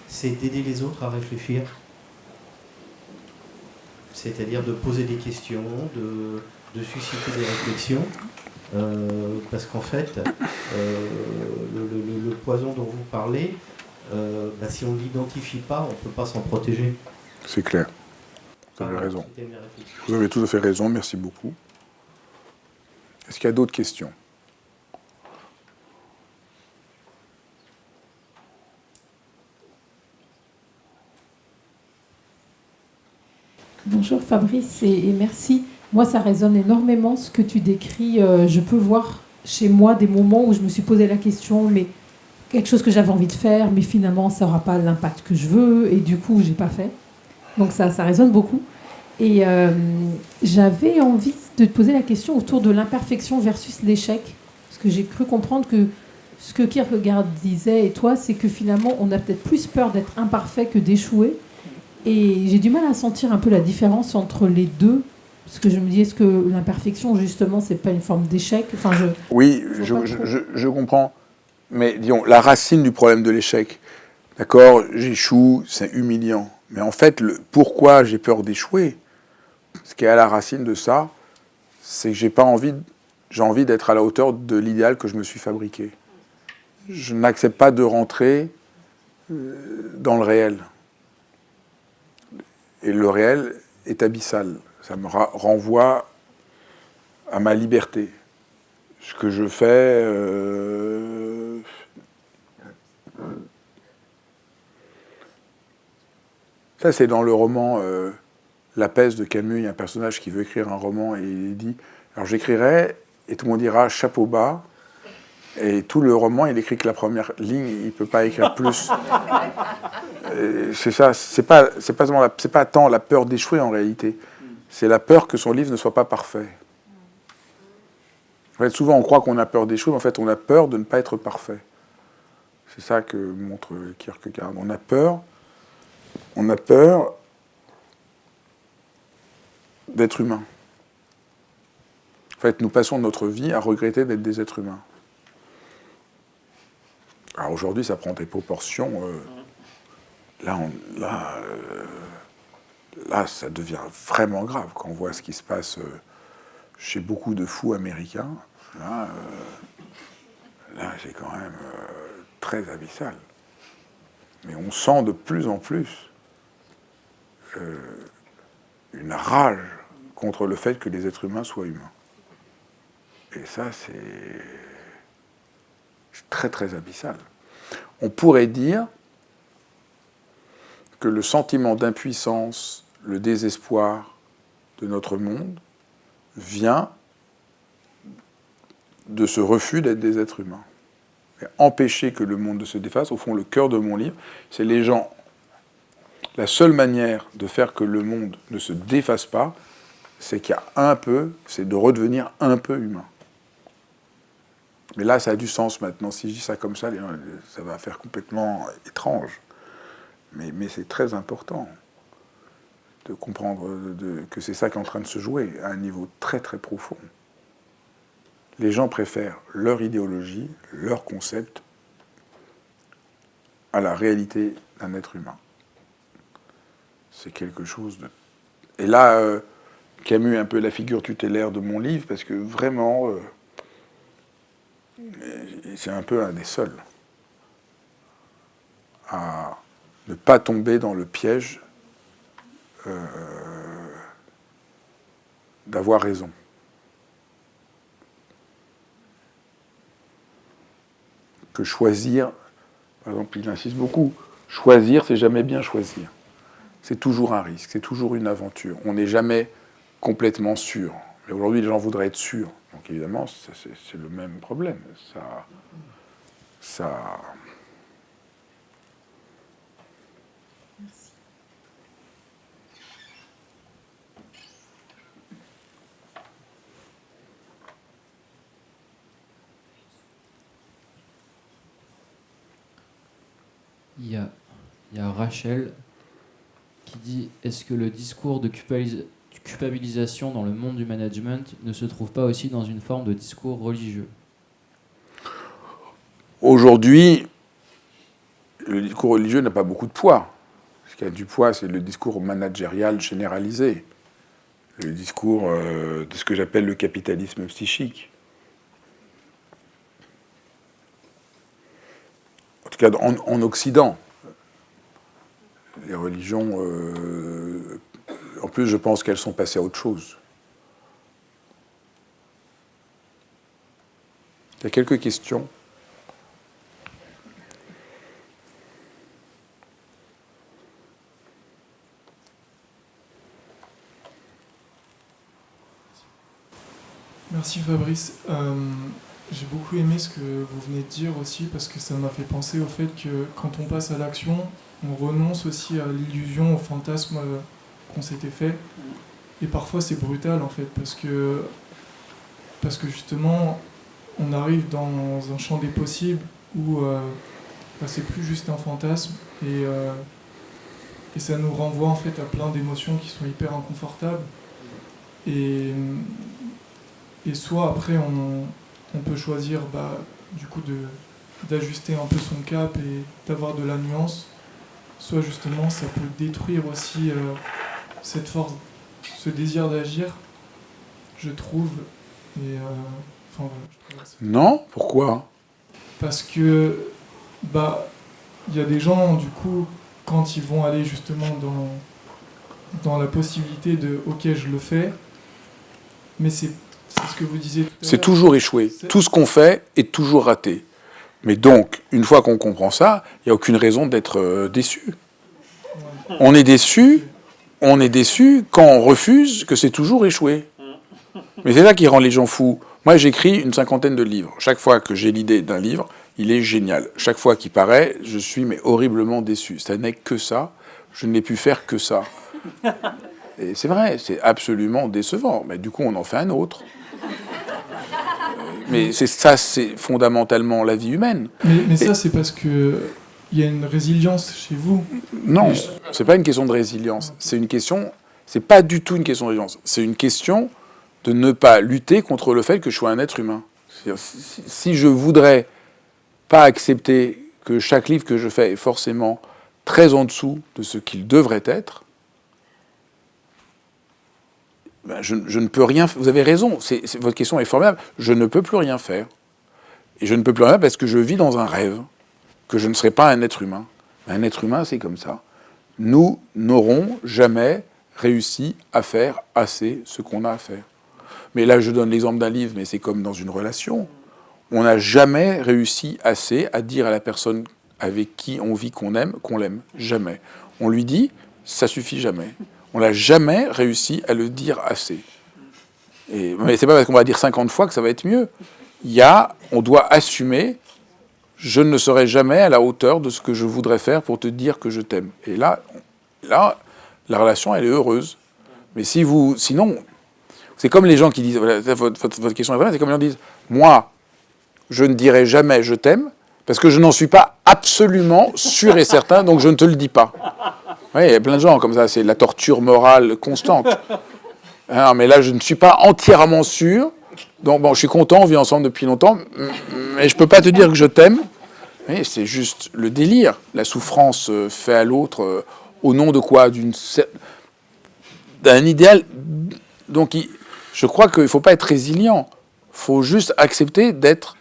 c'est d'aider les autres à réfléchir. C'est-à-dire de poser des questions, de susciter des réflexions. Parce qu'en fait, le poison dont vous parlez, si on ne l'identifie pas, on ne peut pas s'en protéger. C'est clair. Vous avez raison. C'était mes réflexions. Vous avez tout à fait raison, merci beaucoup. Est-ce qu'il y a d'autres questions? Bonjour Fabrice et merci. Moi, ça résonne énormément ce que tu décris. Je peux voir chez moi des moments où je me suis posé la question, mais quelque chose que j'avais envie de faire, mais finalement, ça n'aura pas l'impact que je veux, et du coup, j'ai pas fait. Donc ça résonne beaucoup. Et j'avais envie de te poser la question autour de l'imperfection versus l'échec, parce que j'ai cru comprendre que ce que Kierkegaard disait, et toi, c'est que finalement, on a peut-être plus peur d'être imparfait que d'échouer. Et j'ai du mal à sentir un peu la différence entre les deux. Parce que je me dis, est-ce que l'imperfection, justement, c'est pas une forme d'échec? Enfin, Oui, je comprends. Mais disons, la racine du problème de l'échec, d'accord, j'échoue, c'est humiliant. Mais en fait, pourquoi j'ai peur d'échouer, ce qui est à la racine de ça, c'est que j'ai envie d'être à la hauteur de l'idéal que je me suis fabriqué. Je n'accepte pas de rentrer dans le réel. Et le réel est abyssal. Ça me renvoie à ma liberté. Ce que je fais... Ça, c'est dans le roman La peste de Camus. Il y a un personnage qui veut écrire un roman et il dit « Alors j'écrirai, et tout le monde dira chapeau bas. » Et tout le roman, il écrit que la première ligne, il ne peut pas écrire plus. C'est ça, c'est pas tant la peur d'échouer en réalité, c'est la peur que son livre ne soit pas parfait. En fait, souvent on croit qu'on a peur d'échouer, mais en fait on a peur de ne pas être parfait. C'est ça que montre Kierkegaard. On a peur d'être humain. En fait, nous passons notre vie à regretter d'être des êtres humains. Alors aujourd'hui, ça prend des proportions. Là, ça devient vraiment grave quand on voit ce qui se passe chez beaucoup de fous américains. Là c'est quand même très abyssal. Mais on sent de plus en plus une rage contre le fait que les êtres humains soient humains. Et ça, c'est très, très abyssal. On pourrait dire que le sentiment d'impuissance, le désespoir de notre monde vient de ce refus d'être des êtres humains. Et empêcher que le monde ne se défasse, au fond, le cœur de mon livre, c'est les gens. La seule manière de faire que le monde ne se défasse pas, c'est qu'il y a c'est de redevenir un peu humain. Mais là, ça a du sens maintenant. Si je dis ça comme ça va faire complètement étrange. Mais c'est très important de comprendre que c'est ça qui est en train de se jouer à un niveau très très profond. Les gens préfèrent leur idéologie, leur concept, à la réalité d'un être humain. C'est quelque chose de... Et là, Camus est un peu la figure tutélaire de mon livre, parce que vraiment... c'est un peu un des seuls à ne pas tomber dans le piège d'avoir raison. Que choisir, par exemple, il insiste beaucoup, choisir, c'est jamais bien choisir. C'est toujours un risque, c'est toujours une aventure. On n'est jamais complètement sûr. Mais aujourd'hui, les gens voudraient être sûrs. Donc évidemment, c'est le même problème. Ça... Merci. Il y a Rachel qui dit « Est-ce que le discours de culpabilisation dans le monde du management ne se trouve pas aussi dans une forme de discours religieux ?» Aujourd'hui, le discours religieux n'a pas beaucoup de poids. Ce qui a du poids, c'est le discours managérial généralisé. Le discours de ce que j'appelle le capitalisme psychique. En tout cas, en Occident, les religions En plus, je pense qu'elles sont passées à autre chose. Il y a quelques questions. Merci Fabrice. J'ai beaucoup aimé ce que vous venez de dire aussi parce que ça m'a fait penser au fait que quand on passe à l'action, on renonce aussi à l'illusion, au fantasme qu'on s'était fait. Et parfois c'est brutal en fait parce que justement on arrive dans un champ des possibles où c'est plus juste un fantasme et ça nous renvoie en fait à plein d'émotions qui sont hyper inconfortables. Et soit après on peut choisir du coup d'ajuster un peu son cap et d'avoir de la nuance, soit justement ça peut détruire aussi cette force, ce désir d'agir, je trouve. Et enfin voilà, je trouve ça. Non? Pourquoi? Parce que il y a des gens du coup quand ils vont aller justement dans la possibilité de ok je le fais, mais c'est ce que vous disiez tout à l'heure. C'est toujours échoué. Tout ce qu'on fait est toujours raté. Mais donc, une fois qu'on comprend ça, il n'y a aucune raison d'être déçu. Ouais. On est déçu quand on refuse que c'est toujours échoué. Mais c'est ça qui rend les gens fous. Moi, j'écris une 50aine de livres. Chaque fois que j'ai l'idée d'un livre, il est génial. Chaque fois qu'il paraît, je suis horriblement déçu. Ça n'est que ça. Je n'ai pu faire que ça. Et c'est vrai, c'est absolument décevant. Mais du coup, on en fait un autre. Mais c'est fondamentalement la vie humaine. Mais ça, c'est parce que il y a une résilience chez vous. Non, c'est pas une question de résilience. C'est pas du tout une question de résilience. C'est une question de ne pas lutter contre le fait que je sois un être humain. Si je voudrais pas accepter que chaque livre que je fais est forcément très en dessous de ce qu'il devrait être, je ne peux rien faire. Vous avez raison, votre question est formidable. Je ne peux plus rien faire. Et je ne peux plus rien faire parce que je vis dans un rêve, que je ne serai pas un être humain. Un être humain, c'est comme ça. Nous n'aurons jamais réussi à faire assez ce qu'on a à faire. Mais là, je donne l'exemple d'un livre, mais c'est comme dans une relation. On n'a jamais réussi assez à dire à la personne avec qui on vit qu'on l'aime. Jamais. On lui dit, ça suffit jamais. On n'a jamais réussi à le dire assez. Mais c'est pas parce qu'on va dire 50 fois que ça va être mieux. On doit assumer, je ne serai jamais à la hauteur de ce que je voudrais faire pour te dire que je t'aime. Et là, la relation, elle est heureuse. Mais sinon, c'est comme les gens qui disent, voilà, votre question est vraie, c'est comme les gens qui disent, moi, je ne dirai jamais je t'aime, parce que je n'en suis pas absolument sûr et certain, donc je ne te le dis pas. Oui, il y a plein de gens comme ça, c'est la torture morale constante. Alors, mais là, je ne suis pas entièrement sûr, donc bon, je suis content, on vit ensemble depuis longtemps, mais je ne peux pas te dire que je t'aime. Oui, c'est juste le délire, la souffrance faite à l'autre, au nom de quoi? D'un idéal. Donc, je crois qu'il ne faut pas être résilient, il faut juste accepter d'être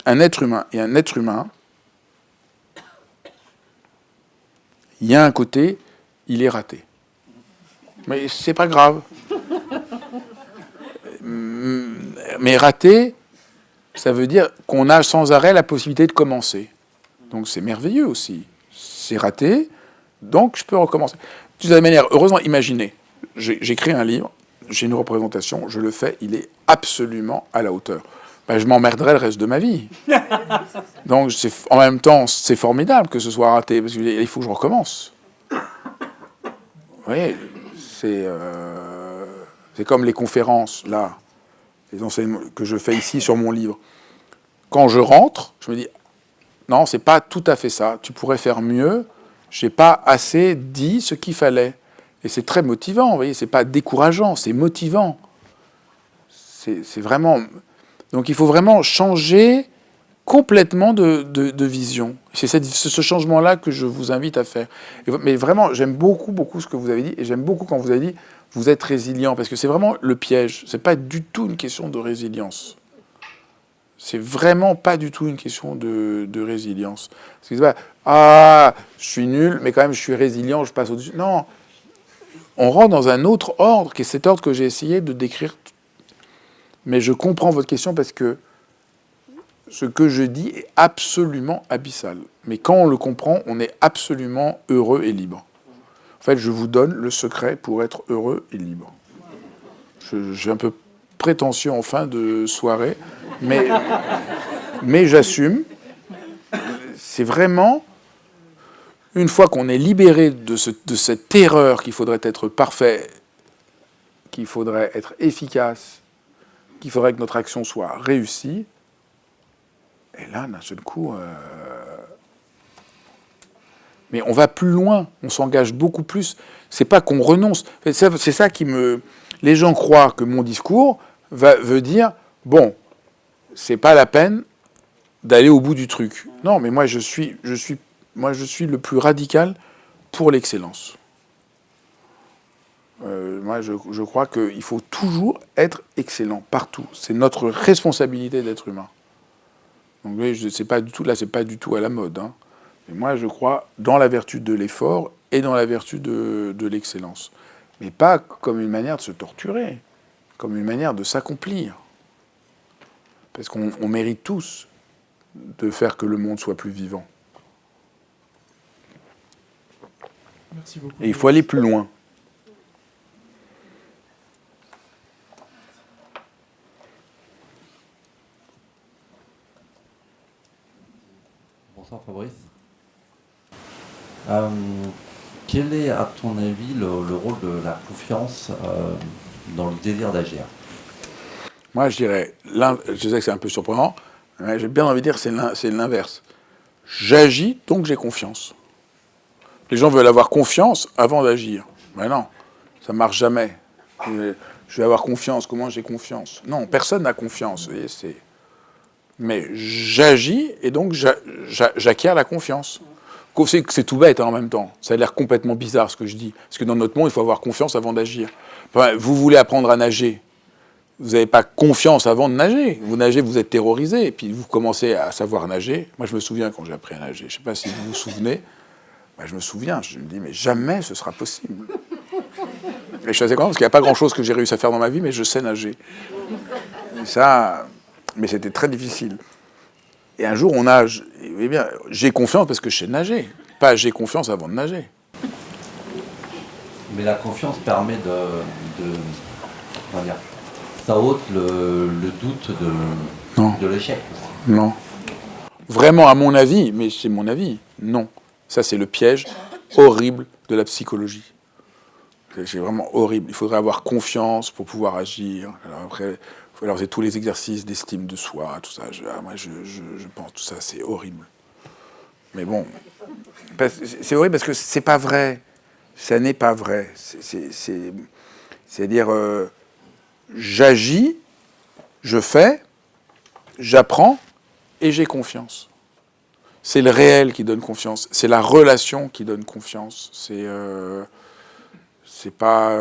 un être humain. Et un être humain, il y a un côté, il est raté. Mais c'est pas grave. Mais raté, ça veut dire qu'on a sans arrêt la possibilité de commencer. Donc c'est merveilleux aussi. C'est raté, donc je peux recommencer. De toute manière, heureusement, imaginez, j'écris un livre, j'ai une représentation, je le fais, il est absolument à la hauteur. Je m'emmerderai le reste de ma vie. Donc, en même temps, c'est formidable que ce soit raté, parce qu'il faut que je recommence. Oui, c'est comme les conférences, là, les enseignements que je fais ici sur mon livre. Quand je rentre, je me dis, non, c'est pas tout à fait ça, tu pourrais faire mieux, j'ai pas assez dit ce qu'il fallait. Et c'est très motivant, vous voyez, c'est pas décourageant, c'est motivant. C'est vraiment... Donc il faut vraiment changer complètement de vision. C'est ce changement-là que je vous invite à faire. Mais vraiment, j'aime beaucoup, beaucoup ce que vous avez dit, et j'aime beaucoup quand vous avez dit « vous êtes résilient », parce que c'est vraiment le piège. C'est pas du tout une question de résilience. C'est vraiment pas du tout une question de résilience. Parce que c'est pas « ah, je suis nul, mais quand même je suis résilient, je passe au-dessus ». Non, on rentre dans un autre ordre, qui est cet ordre que j'ai essayé de décrire. Mais je comprends votre question parce que ce que je dis est absolument abyssal. Mais quand on le comprend, on est absolument heureux et libre. En fait, je vous donne le secret pour être heureux et libre. J'ai un peu prétentieux en fin de soirée, mais j'assume. C'est vraiment, une fois qu'on est libéré de cette terreur qu'il faudrait être parfait, qu'il faudrait être efficace, qu'il faudrait que notre action soit réussie, et là, d'un seul coup... Mais on va plus loin, on s'engage beaucoup plus. C'est pas qu'on renonce. C'est ça qui me... Les gens croient que mon discours veut dire, bon, c'est pas la peine d'aller au bout du truc. Non, mais moi je suis le plus radical pour l'excellence. Moi je crois qu'il faut toujours être excellent, partout. C'est notre responsabilité d'être humain. Donc oui, c'est pas du tout, là c'est pas du tout à la mode, hein. Et moi, je crois dans la vertu de l'effort et dans la vertu de l'excellence. Mais pas comme une manière de se torturer, comme une manière de s'accomplir. Parce qu'on mérite tous de faire que le monde soit plus vivant. Merci beaucoup. Et il faut aller plus loin. Bonsoir Fabrice. Quel est, à ton avis, le rôle de la confiance dans le désir d'agir? Moi, je dirais, je sais que c'est un peu surprenant, mais j'ai bien envie de dire que c'est l'inverse. J'agis, donc j'ai confiance. Les gens veulent avoir confiance avant d'agir. Mais non, ça ne marche jamais. Je vais avoir confiance, comment j'ai confiance? Non, personne n'a confiance. Vous voyez, mais j'agis, et donc j'acquiers la confiance. C'est tout bête, hein, en même temps. Ça a l'air complètement bizarre, ce que je dis. Parce que dans notre monde, il faut avoir confiance avant d'agir. Enfin, vous voulez apprendre à nager. Vous n'avez pas confiance avant de nager. Vous nagez, vous êtes terrorisé. Et puis vous commencez à savoir nager. Moi, je me souviens quand j'ai appris à nager. Je ne sais pas si vous vous souvenez. Je me souviens. Je me dis, mais jamais ce sera possible. Et je suis assez content parce qu'il n'y a pas grand-chose que j'ai réussi à faire dans ma vie, mais je sais nager. Et ça... Mais c'était très difficile. Et un jour, on nage. Et vous voyez bien, j'ai confiance parce que je sais nager. Pas j'ai confiance avant de nager. Mais la confiance permet on va dire, ça ôte le doute de l'échec. Non. Vraiment, à mon avis, mais c'est mon avis, non. Ça, c'est le piège horrible de la psychologie. C'est vraiment horrible. Il faudrait avoir confiance pour pouvoir agir. Alors après... Alors, c'est tous les exercices d'estime de soi, tout ça. Moi, je pense tout ça, c'est horrible. Mais bon, c'est horrible parce que c'est pas vrai. Ça n'est pas vrai. C'est-à-dire, j'agis, je fais, j'apprends et j'ai confiance. C'est le réel qui donne confiance. C'est la relation qui donne confiance. C'est pas...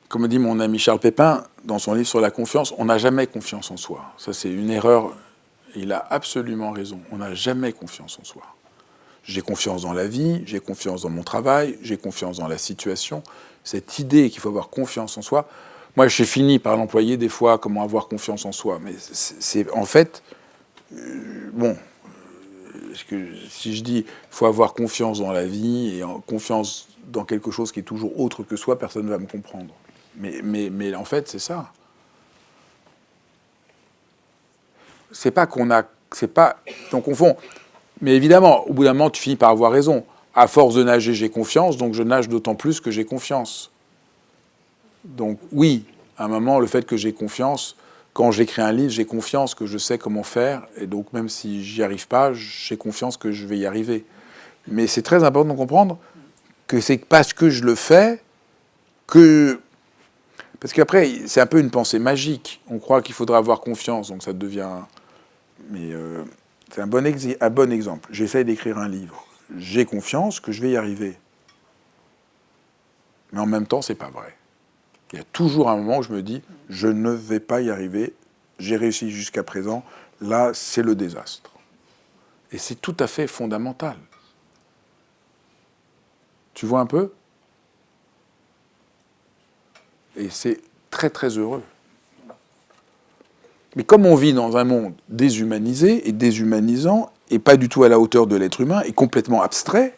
Comme dit mon ami Charles Pépin, dans son livre sur la confiance, on n'a jamais confiance en soi. Ça, c'est une erreur. Il a absolument raison. On n'a jamais confiance en soi. J'ai confiance dans la vie, j'ai confiance dans mon travail, j'ai confiance dans la situation. Cette idée qu'il faut avoir confiance en soi, moi, j'ai fini par l'employer des fois, comment avoir confiance en soi. Mais c'est en fait, bon, si je dis qu'il faut avoir confiance dans la vie et confiance dans quelque chose qui est toujours autre que soi, personne ne va me comprendre. Mais en fait, c'est ça. C'est pas qu'on a... C'est pas... On confond. Mais évidemment, au bout d'un moment, tu finis par avoir raison. À force de nager, j'ai confiance, donc je nage d'autant plus que j'ai confiance. Donc oui, à un moment, le fait que j'ai confiance, quand j'écris un livre, j'ai confiance que je sais comment faire, et donc même si j'y arrive pas, j'ai confiance que je vais y arriver. Mais c'est très important de comprendre que c'est parce que je le fais que... Parce qu'après, c'est un peu une pensée magique. On croit qu'il faudra avoir confiance, donc ça devient... Mais c'est un bon exemple. J'essaye d'écrire un livre. J'ai confiance que je vais y arriver. Mais en même temps, c'est pas vrai. Il y a toujours un moment où je me dis, je ne vais pas y arriver, j'ai réussi jusqu'à présent, là, c'est le désastre. Et c'est tout à fait fondamental. Tu vois un peu? Et c'est très très heureux. Mais comme on vit dans un monde déshumanisé et déshumanisant, et pas du tout à la hauteur de l'être humain, et complètement abstrait,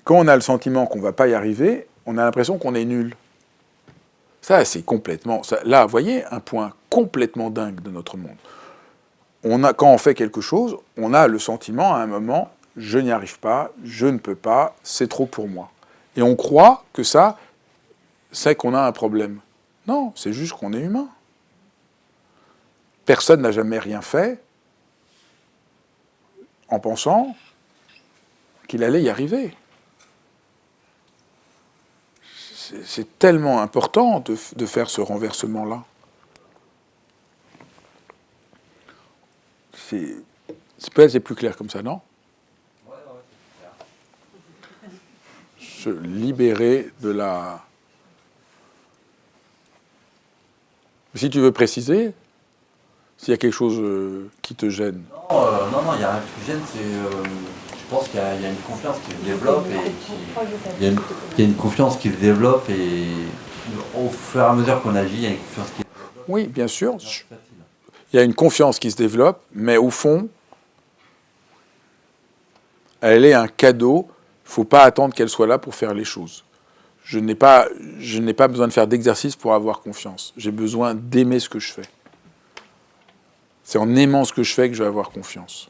quand on a le sentiment qu'on ne va pas y arriver, on a l'impression qu'on est nul. Ça, c'est complètement... là, vous voyez, un point complètement dingue de notre monde. Quand on fait quelque chose, on a le sentiment, à un moment, je n'y arrive pas, je ne peux pas, c'est trop pour moi. Et on croit que ça, c'est qu'on a un problème. Non, c'est juste qu'on est humain. Personne n'a jamais rien fait en pensant qu'il allait y arriver. C'est tellement important de faire ce renversement-là. Peut-être c'est plus clair comme ça, non? Ouais, c'est clair. Se libérer de la... Si tu veux préciser, s'il y a quelque chose qui te gêne. Non, il n'y a rien qui me gêne, je pense qu'il y a une confiance qui se développe il y a une confiance qui se développe et au fur et à mesure qu'on agit, il y a une confiance qui se développe. Oui, bien sûr. Il y a une confiance qui se développe, mais au fond, elle est un cadeau. Il ne faut pas attendre qu'elle soit là pour faire les choses. Je n'ai pas besoin de faire d'exercice pour avoir confiance. J'ai besoin d'aimer ce que je fais. C'est en aimant ce que je fais que je vais avoir confiance.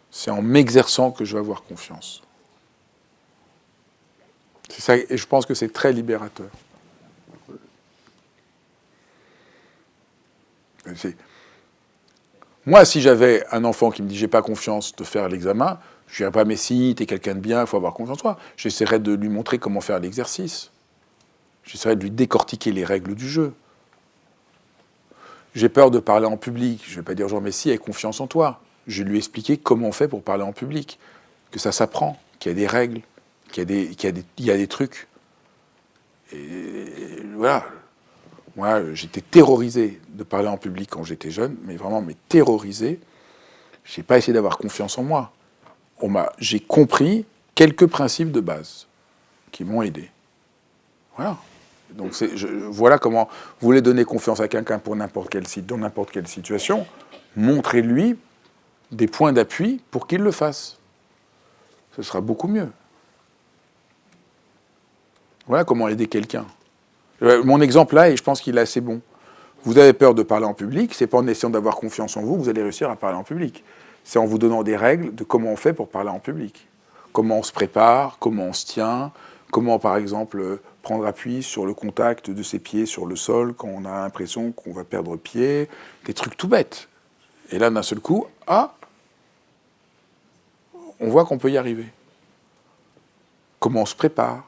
C'est en m'exerçant que je vais avoir confiance. C'est ça, et je pense que c'est très libérateur. Moi, si j'avais un enfant qui me dit « j'ai pas confiance de faire l'examen », je ne dirais pas « mais si, t'es quelqu'un de bien, il faut avoir confiance en toi ». J'essaierais de lui montrer comment faire l'exercice. J'essaierais de lui décortiquer les règles du jeu. J'ai peur de parler en public. Je ne vais pas dire genre « mais si, aie confiance en toi ». Je vais lui expliquer comment on fait pour parler en public, que ça s'apprend, qu'il y a des règles, qu'il y a des trucs. Et voilà. Moi, j'étais terrorisé de parler en public quand j'étais jeune, mais vraiment, terrorisé. Je n'ai pas essayé d'avoir confiance en moi. J'ai compris quelques principes de base qui m'ont aidé. Voilà. Donc, voilà comment vous voulez donner confiance à quelqu'un pour dans n'importe quelle situation. Montrez-lui des points d'appui pour qu'il le fasse. Ce sera beaucoup mieux. Voilà comment aider quelqu'un. Mon exemple là, et je pense qu'il est assez bon. Vous avez peur de parler en public, c'est pas en essayant d'avoir confiance en vous que vous allez réussir à parler en public. C'est en vous donnant des règles de comment on fait pour parler en public. Comment on se prépare, comment on se tient, comment par exemple prendre appui sur le contact de ses pieds sur le sol quand on a l'impression qu'on va perdre pied, des trucs tout bêtes. Et là, d'un seul coup, on voit qu'on peut y arriver. Comment on se prépare.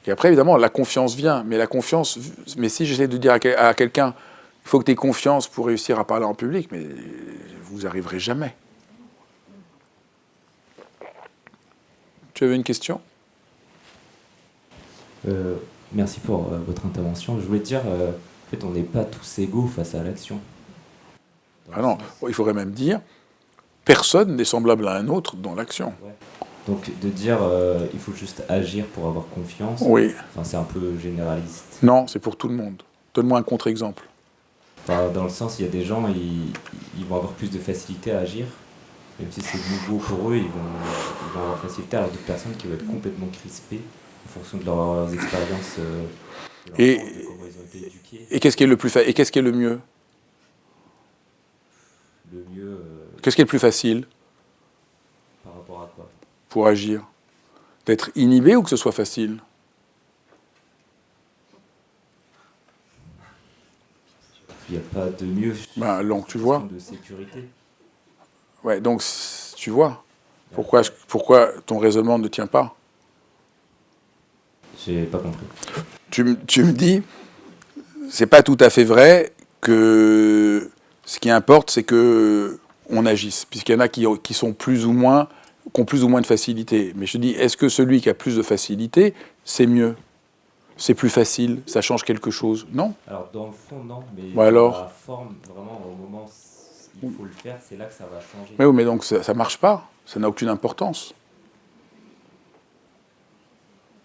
Et après, évidemment, la confiance vient. Mais si j'essaie de dire à quelqu'un, il faut que tu aies confiance pour réussir à parler en public, mais vous n'arriverez jamais. Tu avais une question ? Merci pour votre intervention. Je voulais te dire, en fait, on n'est pas tous égaux face à l'action. Ah non, il faudrait même dire, personne n'est semblable à un autre dans l'action. Ouais. Donc de dire, il faut juste agir pour avoir confiance, oui. Enfin, c'est un peu généraliste. Non, c'est pour tout le monde. Donne-moi un contre-exemple. Enfin, dans le sens, il y a des gens, ils vont avoir plus de facilité à agir, même si c'est nouveau pour eux, ils vont avoir facilité, alors d'autres personnes qui vont être complètement crispées en fonction de leurs expériences, de comment ils ont été éduqués. Et qu'est-ce qui est le plus et qu'est-ce qui est le mieux ? Le mieux... Qu'est-ce qui est le plus facile ? Par rapport à quoi ? Pour agir. D'être inhibé ou que ce soit facile ? Il n'y a pas de mieux. Donc tu vois. De sécurité. Ouais, donc tu vois. Pourquoi ton raisonnement ne tient pas ? J'ai pas compris. Tu me dis, c'est pas tout à fait vrai que ce qui importe, c'est que on agisse, puisqu'il y en a qui sont plus ou moins, qui ont plus ou moins de facilité. Mais je dis, est-ce que celui qui a plus de facilité, c'est mieux ? c'est plus facile, ça change quelque chose. Non. Alors dans le fond, non, mais Bon, alors dans la forme, vraiment, au moment où il faut le faire, c'est là que ça va changer. Mais oui, mais donc ça marche pas, ça n'a aucune importance.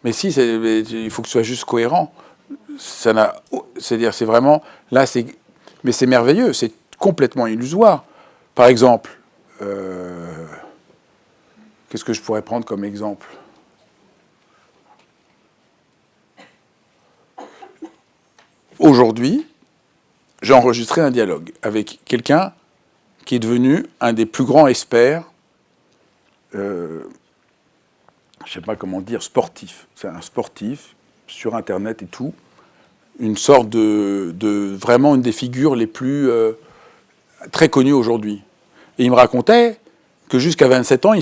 Mais si, il faut que ce soit juste cohérent. C'est-à-dire, c'est vraiment, là, mais c'est merveilleux, c'est complètement illusoire. Par exemple, qu'est-ce que je pourrais prendre comme exemple ? Aujourd'hui, j'ai enregistré un dialogue avec quelqu'un qui est devenu un des plus grands experts, je ne sais pas comment dire, sportif. C'est un sportif, sur Internet et tout, une sorte de vraiment une des figures les plus très connues aujourd'hui. Et il me racontait que jusqu'à 27 ans,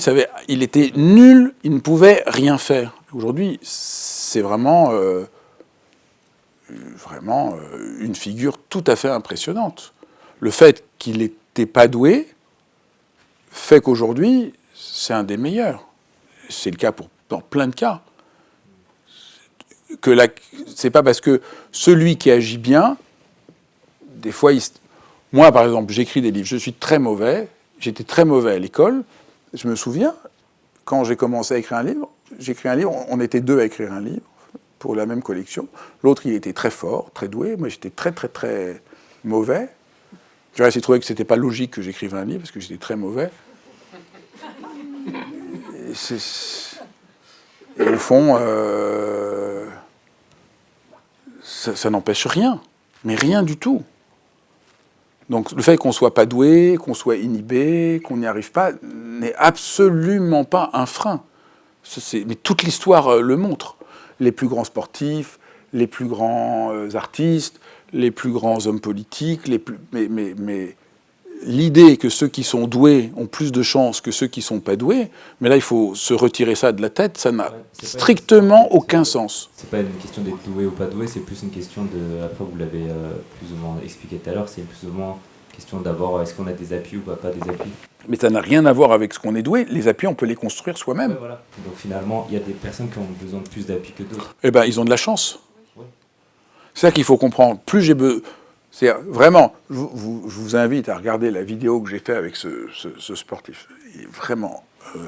il était nul, il ne pouvait rien faire. Aujourd'hui, c'est vraiment une figure tout à fait impressionnante. Le fait qu'il n'était pas doué fait qu'aujourd'hui, c'est un des meilleurs. C'est le cas dans plein de cas. C'est pas parce que celui qui agit bien, des fois, moi, par exemple, j'écris des livres, je suis très mauvais, j'étais très mauvais à l'école. Je me souviens, quand j'ai commencé à écrire un livre, on était 2 à écrire un livre, pour la même collection. L'autre, il était très fort, très doué. Moi, j'étais très, très, très mauvais. Je restais trouvé que c'était pas logique que j'écrive un livre, parce que j'étais très mauvais. Et au fond, ça n'empêche rien. Mais rien du tout. Donc, le fait qu'on soit pas doué, qu'on soit inhibé, qu'on n'y arrive pas, n'est absolument pas un frein. Mais toute l'histoire le montre. Les plus grands sportifs, les plus grands artistes, les plus grands hommes politiques, mais l'idée que ceux qui sont doués ont plus de chances que ceux qui ne sont pas doués, mais là, il faut se retirer ça de la tête, ça n'a strictement aucun sens. C'est pas une question d'être doué ou pas doué, c'est plus une question de... Après, vous l'avez plus ou moins expliqué tout à l'heure, c'est plus ou moins une question d'avoir est-ce qu'on a des appuis ou pas des appuis. Mais ça n'a rien à voir avec ce qu'on est doué. Les appuis, on peut les construire soi-même. Ouais, voilà. Donc finalement, il y a des personnes qui ont besoin de plus d'appui que d'autres. Eh bien, ils ont de la chance. Ouais. C'est ça qu'il faut comprendre. Plus j'ai besoin... C'est vraiment, je vous invite à regarder la vidéo que j'ai faite avec ce sportif. Il est vraiment... il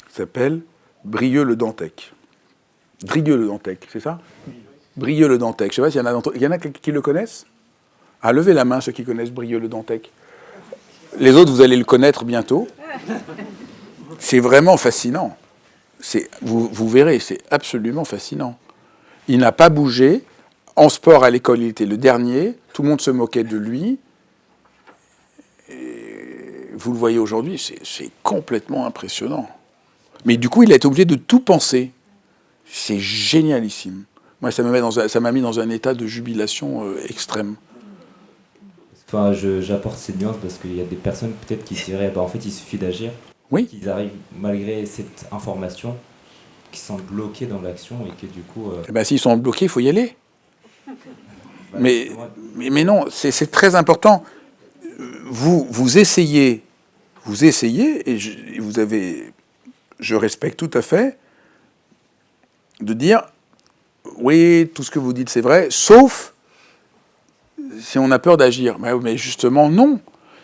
s'appelle Brieux-le-Dantec. Drieux-le-Dantec, c'est ça ? Brieux-le-Dantec. Je ne sais pas s'il y en a qui le connaissent. Ah, levez la main ceux qui connaissent Brieux-le-Dantec. Les autres, vous allez le connaître bientôt. C'est vraiment fascinant. Vous verrez, c'est absolument fascinant. Il n'a pas bougé. En sport, à l'école, il était le dernier. Tout le monde se moquait de lui. Et vous le voyez aujourd'hui, c'est complètement impressionnant. Mais du coup, il a été obligé de tout penser. C'est génialissime. Moi, ça m'a mis dans un état de jubilation extrême. Enfin, j'apporte ces nuances parce qu'il y a des personnes peut-être qui diraient en fait il suffit d'agir. Oui. Qu'ils arrivent malgré cette information, qui sont bloqués dans l'action et que du coup. Eh ben, s'ils sont bloqués, il faut y aller. Mais non, c'est très important. Vous essayez et je respecte tout à fait de dire oui, tout ce que vous dites c'est vrai, sauf si on a peur d'agir. Mais justement, non.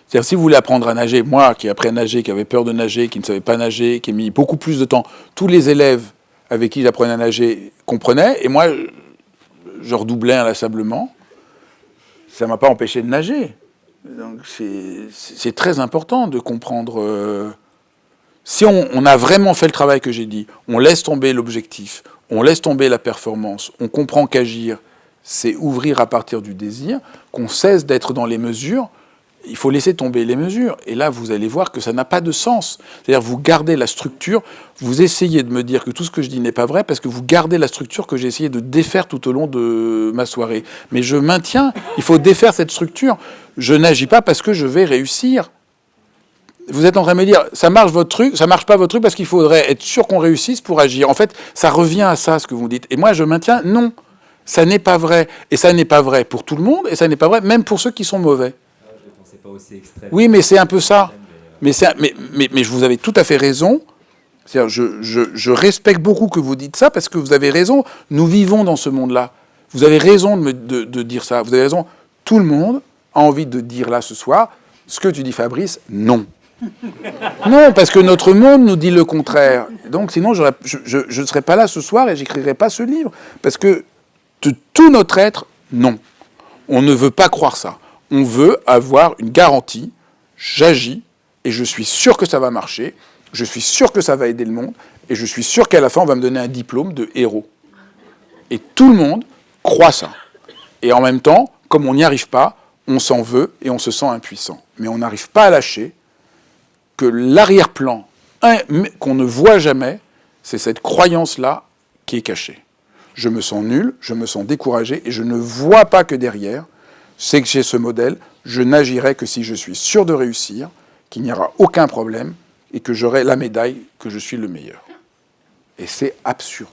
C'est-à-dire, si vous voulez apprendre à nager, moi qui ai appris à nager, qui avait peur de nager, qui ne savait pas nager, qui ai mis beaucoup plus de temps, tous les élèves avec qui j'apprenais à nager comprenaient, et moi, je redoublais inlassablement. Ça ne m'a pas empêché de nager. Donc, c'est très important de comprendre. Si on a vraiment fait le travail que j'ai dit, on laisse tomber l'objectif, on laisse tomber la performance, on comprend qu'agir, c'est ouvrir à partir du désir, qu'on cesse d'être dans les mesures, il faut laisser tomber les mesures. Et là, vous allez voir que ça n'a pas de sens. C'est-à-dire, vous gardez la structure, vous essayez de me dire que tout ce que je dis n'est pas vrai, parce que vous gardez la structure que j'ai essayé de défaire tout au long de ma soirée. Mais je maintiens, il faut défaire cette structure. Je n'agis pas parce que je vais réussir. Vous êtes en train de me dire, ça marche votre truc, ça marche pas votre truc, parce qu'il faudrait être sûr qu'on réussisse pour agir. En fait, ça revient à ça, ce que vous dites. Et moi, je maintiens, non. Ça n'est pas vrai. Et ça n'est pas vrai pour tout le monde, et ça n'est pas vrai même pour ceux qui sont mauvais. Je ne pensais pas aussi extrême. Oui, mais c'est un peu ça. Mais je vous avais tout à fait raison. C'est-à-dire, je respecte beaucoup que vous dites ça, parce que vous avez raison, nous vivons dans ce monde-là. Vous avez raison de dire ça, vous avez raison. Tout le monde a envie de dire là ce soir, ce que tu dis Fabrice, non. Non, parce que notre monde nous dit le contraire. Donc sinon, je ne serais pas là ce soir et j'écrirais pas ce livre. Parce que de tout notre être, non. On ne veut pas croire ça. On veut avoir une garantie, j'agis, et je suis sûr que ça va marcher, je suis sûr que ça va aider le monde, et je suis sûr qu'à la fin, on va me donner un diplôme de héros. Et tout le monde croit ça. Et en même temps, comme on n'y arrive pas, on s'en veut et on se sent impuissant. Mais on n'arrive pas à lâcher que l'arrière-plan, qu'on ne voit jamais, c'est cette croyance-là qui est cachée. Je me sens nul, je me sens découragé, et je ne vois pas que derrière, c'est que j'ai ce modèle, je n'agirai que si je suis sûr de réussir, qu'il n'y aura aucun problème, et que j'aurai la médaille que je suis le meilleur. Et c'est absurde.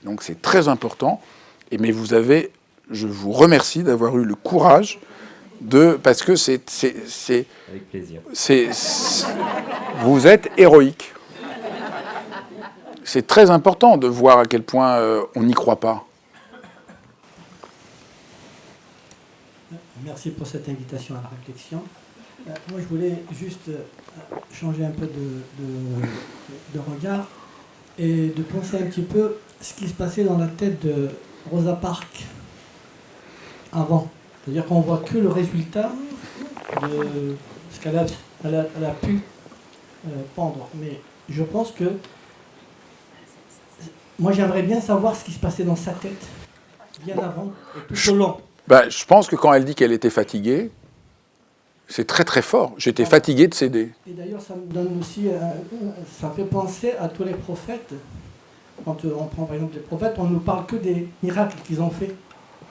Donc c'est très important, mais je vous remercie d'avoir eu le courage parce que c'est Avec plaisir. vous êtes héroïque. C'est très important de voir à quel point on n'y croit pas. Merci pour cette invitation à la réflexion. Moi, je voulais juste changer un peu de regard et de penser un petit peu ce qui se passait dans la tête de Rosa Parks avant. C'est-à-dire qu'on voit que le résultat de ce qu'elle a pu pendre. Mais je pense que moi, j'aimerais bien savoir ce qui se passait dans sa tête bien avant et tout au long. Je pense que quand elle dit qu'elle était fatiguée, c'est très très fort. J'étais fatigué de céder. Et d'ailleurs, ça me donne aussi, ça fait penser à tous les prophètes. Quand on prend par exemple les prophètes, on ne nous parle que des miracles qu'ils ont faits.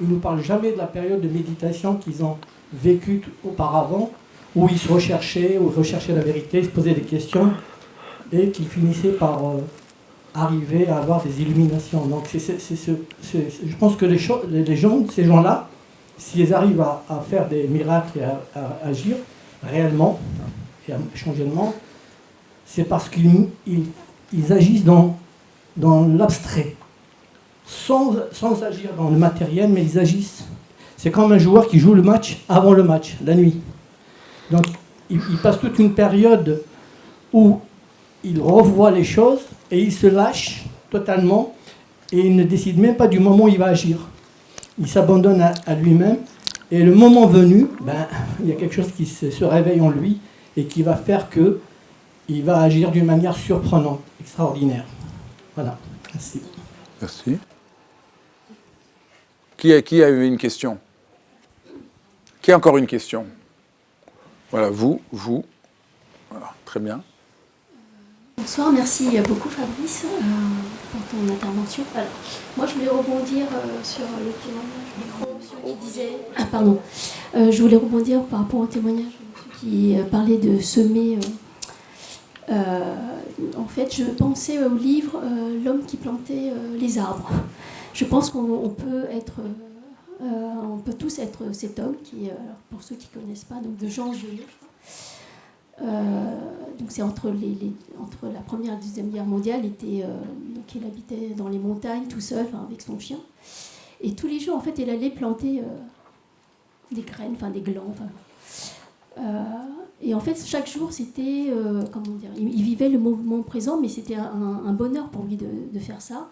Ils ne nous parlent jamais de la période de méditation qu'ils ont vécue auparavant, où ils se recherchaient, où ils recherchaient la vérité, ils se posaient des questions, et qu'ils finissaient par arriver à avoir des illuminations. Donc je pense que ces gens-là, s'ils arrivent à faire des miracles et à agir réellement et à changer le monde, c'est parce qu'ils agissent dans l'abstrait, sans agir dans le matériel, mais ils agissent. C'est comme un joueur qui joue le match avant le match, la nuit. Donc il passe toute une période où il revoit les choses et il se lâche totalement et il ne décide même pas du moment où il va agir. Il s'abandonne à lui-même et le moment venu, il y a quelque chose qui se réveille en lui et qui va faire qu'il va agir d'une manière surprenante, extraordinaire. Voilà, merci. Merci. Qui a eu une question? Qui a encore une question? Voilà, vous. Voilà, très bien. Bonsoir, merci beaucoup Fabrice pour ton intervention. Alors, moi je voulais rebondir sur le témoignage qui disait... Ah pardon, je voulais rebondir par rapport au témoignage qui parlait de semer... en fait, je pensais au livre L'homme qui plantait les arbres. Je pense qu'on peut être... on peut tous être cet homme qui, alors pour ceux qui ne connaissent pas, donc de Jean Genet, donc c'est entre la Première et la Deuxième Guerre mondiale, donc il habitait dans les montagnes tout seul, avec son chien. Et tous les jours, en fait, il allait planter des graines, des glands. Et en fait, chaque jour, c'était, comment dire, il vivait le moment présent, mais c'était un bonheur pour lui de faire ça.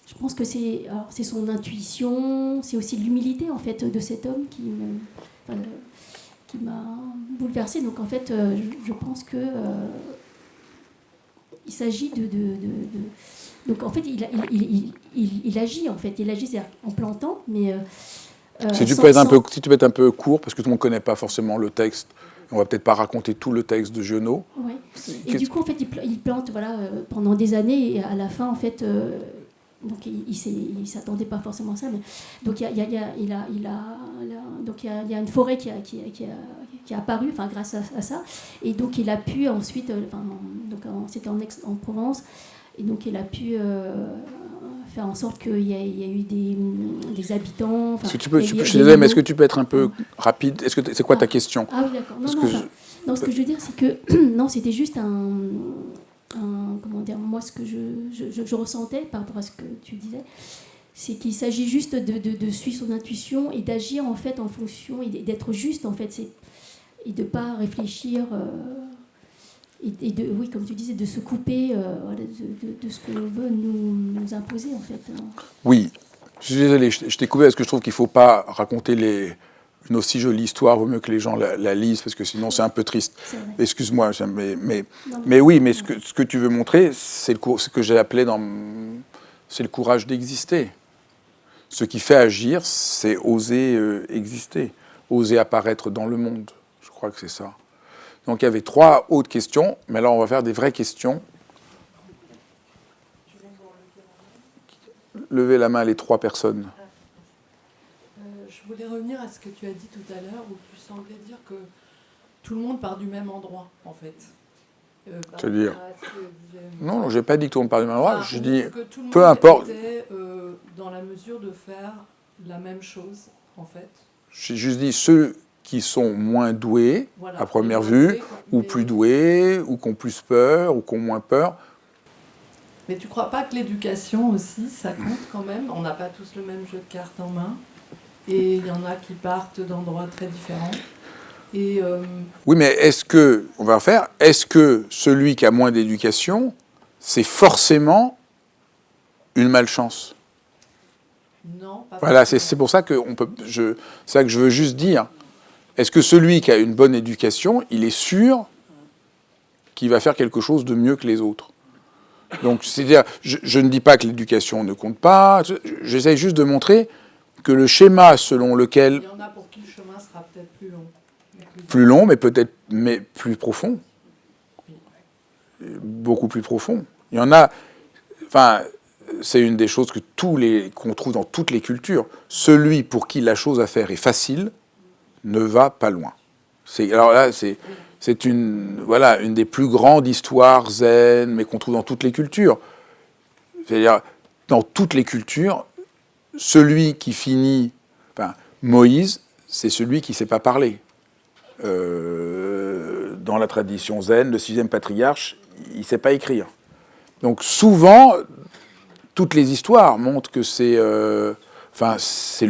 Je pense que c'est son intuition, c'est aussi l'humilité, en fait, de cet homme qui m'a bouleversée. Donc en fait, je pense que il s'agit donc en fait, il agit en fait, c'est-à-dire en plantant, mais si tu peux être un peu court, parce que tout le monde ne connaît pas forcément le texte, on va peut-être pas raconter tout le texte de Giono. Ouais. Et du coup, en fait, il plante pendant des années, et à la fin, en fait. Donc il s'attendait pas forcément à ça, mais donc il y a une forêt qui a apparu, grâce à ça, et donc il a pu ensuite, c'était en Provence, et donc il a pu faire en sorte qu'il y a eu des habitants. Je suis désolé, mais est-ce que tu peux être un peu rapide? C'est quoi ta question? Ah oui, d'accord. Non, ce que je veux dire, c'est que non, c'était juste comment dire, moi ce que je ressentais par rapport à ce que tu disais, c'est qu'il s'agit juste de suivre son intuition et d'agir en fait en fonction, et d'être juste en fait, et de ne pas réfléchir, et de, oui, comme tu disais, de se couper voilà, de ce qu'on veut nous imposer en fait. Oui, je suis désolé, je t'ai coupé parce que je trouve qu'il ne faut pas raconter une aussi jolie histoire, vaut mieux que les gens la lisent, parce que sinon c'est un peu triste. Excuse-moi, mais oui, mais ce que tu veux montrer, c'est ce que j'ai appelé c'est le courage d'exister. Ce qui fait agir, c'est oser exister, oser apparaître dans le monde. Je crois que c'est ça. Donc il y avait 3 autres questions, mais là on va faire des vraies questions. Levez la main les 3 personnes. Je voulais revenir à ce que tu as dit tout à l'heure, où tu semblais dire que tout le monde part du même endroit, en fait. C'est-à-dire non, je n'ai pas dit que tout le monde part du même endroit, je dis que tout le peu monde importe. était dans la mesure de faire la même chose, en fait. J'ai juste dit ceux qui sont moins doués, Voilà, à première vue, ou plus doués, ou qui ont plus peur, ou qui ont moins peur. Mais tu ne crois pas que l'éducation aussi, ça compte quand même? On n'a pas tous le même jeu de cartes en main. Et il y en a qui partent d'endroits très différents. Et oui, mais est-ce que celui qui a moins d'éducation, c'est forcément une malchance? non, pas Voilà, forcément. c'est pour ça que c'est ça que je veux juste dire. Est-ce que celui qui a une bonne éducation, il est sûr qu'il va faire quelque chose de mieux que les autres? Donc, c'est-à-dire, je ne dis pas que l'éducation ne compte pas, j'essaie juste de montrer que le schéma selon lequel... Il y en a pour qui le chemin sera peut-être plus long. Plus long, mais peut-être plus profond. Beaucoup plus profond. Il y en a... Enfin, c'est une des choses qu'on trouve dans toutes les cultures. Celui pour qui la chose à faire est facile ne va pas loin. Alors là, c'est une des plus grandes histoires zen, mais qu'on trouve dans toutes les cultures. C'est-à-dire, dans toutes les cultures, celui qui finit... Enfin, Moïse, c'est celui qui ne sait pas parler. Dans la tradition zen, le 6e patriarche, il ne sait pas écrire. Donc souvent, toutes les histoires montrent que c'est le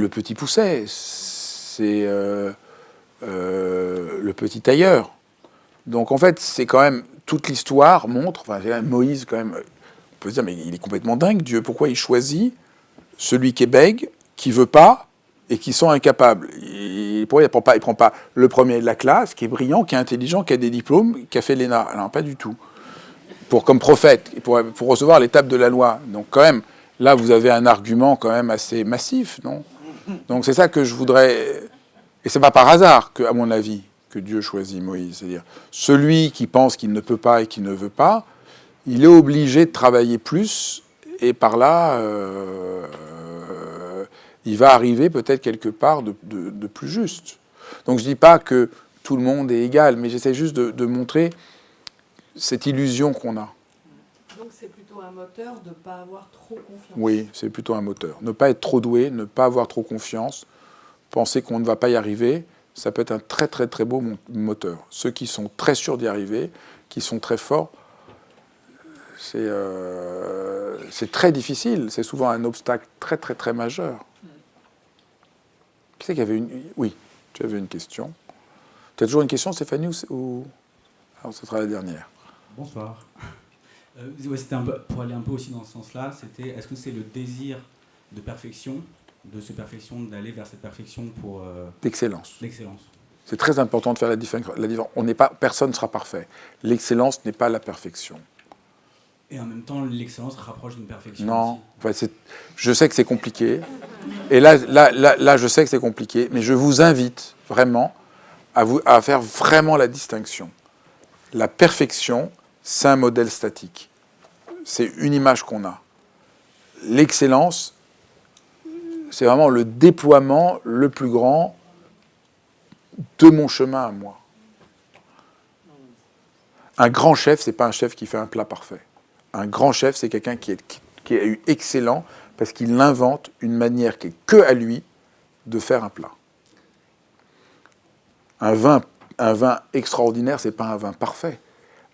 petit Pousset, c'est le petit tailleur. Donc en fait, c'est quand même, toute l'histoire montre, Moïse quand même, on peut se dire, mais il est complètement dingue, Dieu, pourquoi il choisit celui qui est bègue, qui veut pas, et qui sont incapables. Pourquoi il ne prend pas le premier de la classe, qui est brillant, qui est intelligent, qui a des diplômes, qui a fait l'ENA? Non, pas du tout. Comme prophète, pour recevoir l'étape de la loi. Donc quand même, là, vous avez un argument quand même assez massif, non? Donc c'est ça que je voudrais... Et c'est pas par hasard, à mon avis, que Dieu choisit Moïse. C'est-à-dire, celui qui pense qu'il ne peut pas et qui ne veut pas, il est obligé de travailler plus, et par là... il va arriver peut-être quelque part de plus juste. Donc je ne dis pas que tout le monde est égal, mais j'essaie juste de montrer cette illusion qu'on a. Donc c'est plutôt un moteur de ne pas avoir trop confiance. Oui, c'est plutôt un moteur. Ne pas être trop doué, ne pas avoir trop confiance, penser qu'on ne va pas y arriver, ça peut être un très très très beau moteur. Ceux qui sont très sûrs d'y arriver, qui sont très forts, c'est très difficile. C'est souvent un obstacle très très très majeur. Qui c'est qu'il y avait une... Oui, tu avais une question. Tu as toujours une question, Stéphanie, ou... Alors, ce sera la dernière. Bonsoir. C'était pour aller un peu aussi dans ce sens-là, c'était est-ce que c'est le désir de perfection, d'aller vers cette perfection pour... L'excellence. L'excellence. C'est très important de faire la différence. Personne ne sera parfait. L'excellence n'est pas la perfection. Et en même temps, l'excellence rapproche d'une perfection. Non, je sais que c'est compliqué. Et là, je sais que c'est compliqué, mais je vous invite vraiment à faire vraiment la distinction. La perfection, c'est un modèle statique. C'est une image qu'on a. L'excellence, c'est vraiment le déploiement le plus grand de mon chemin à moi. Un grand chef, c'est pas un chef qui fait un plat parfait. Un grand chef, c'est quelqu'un qui est excellent parce qu'il invente une manière qui est que à lui de faire un plat. Un vin extraordinaire, c'est pas un vin parfait.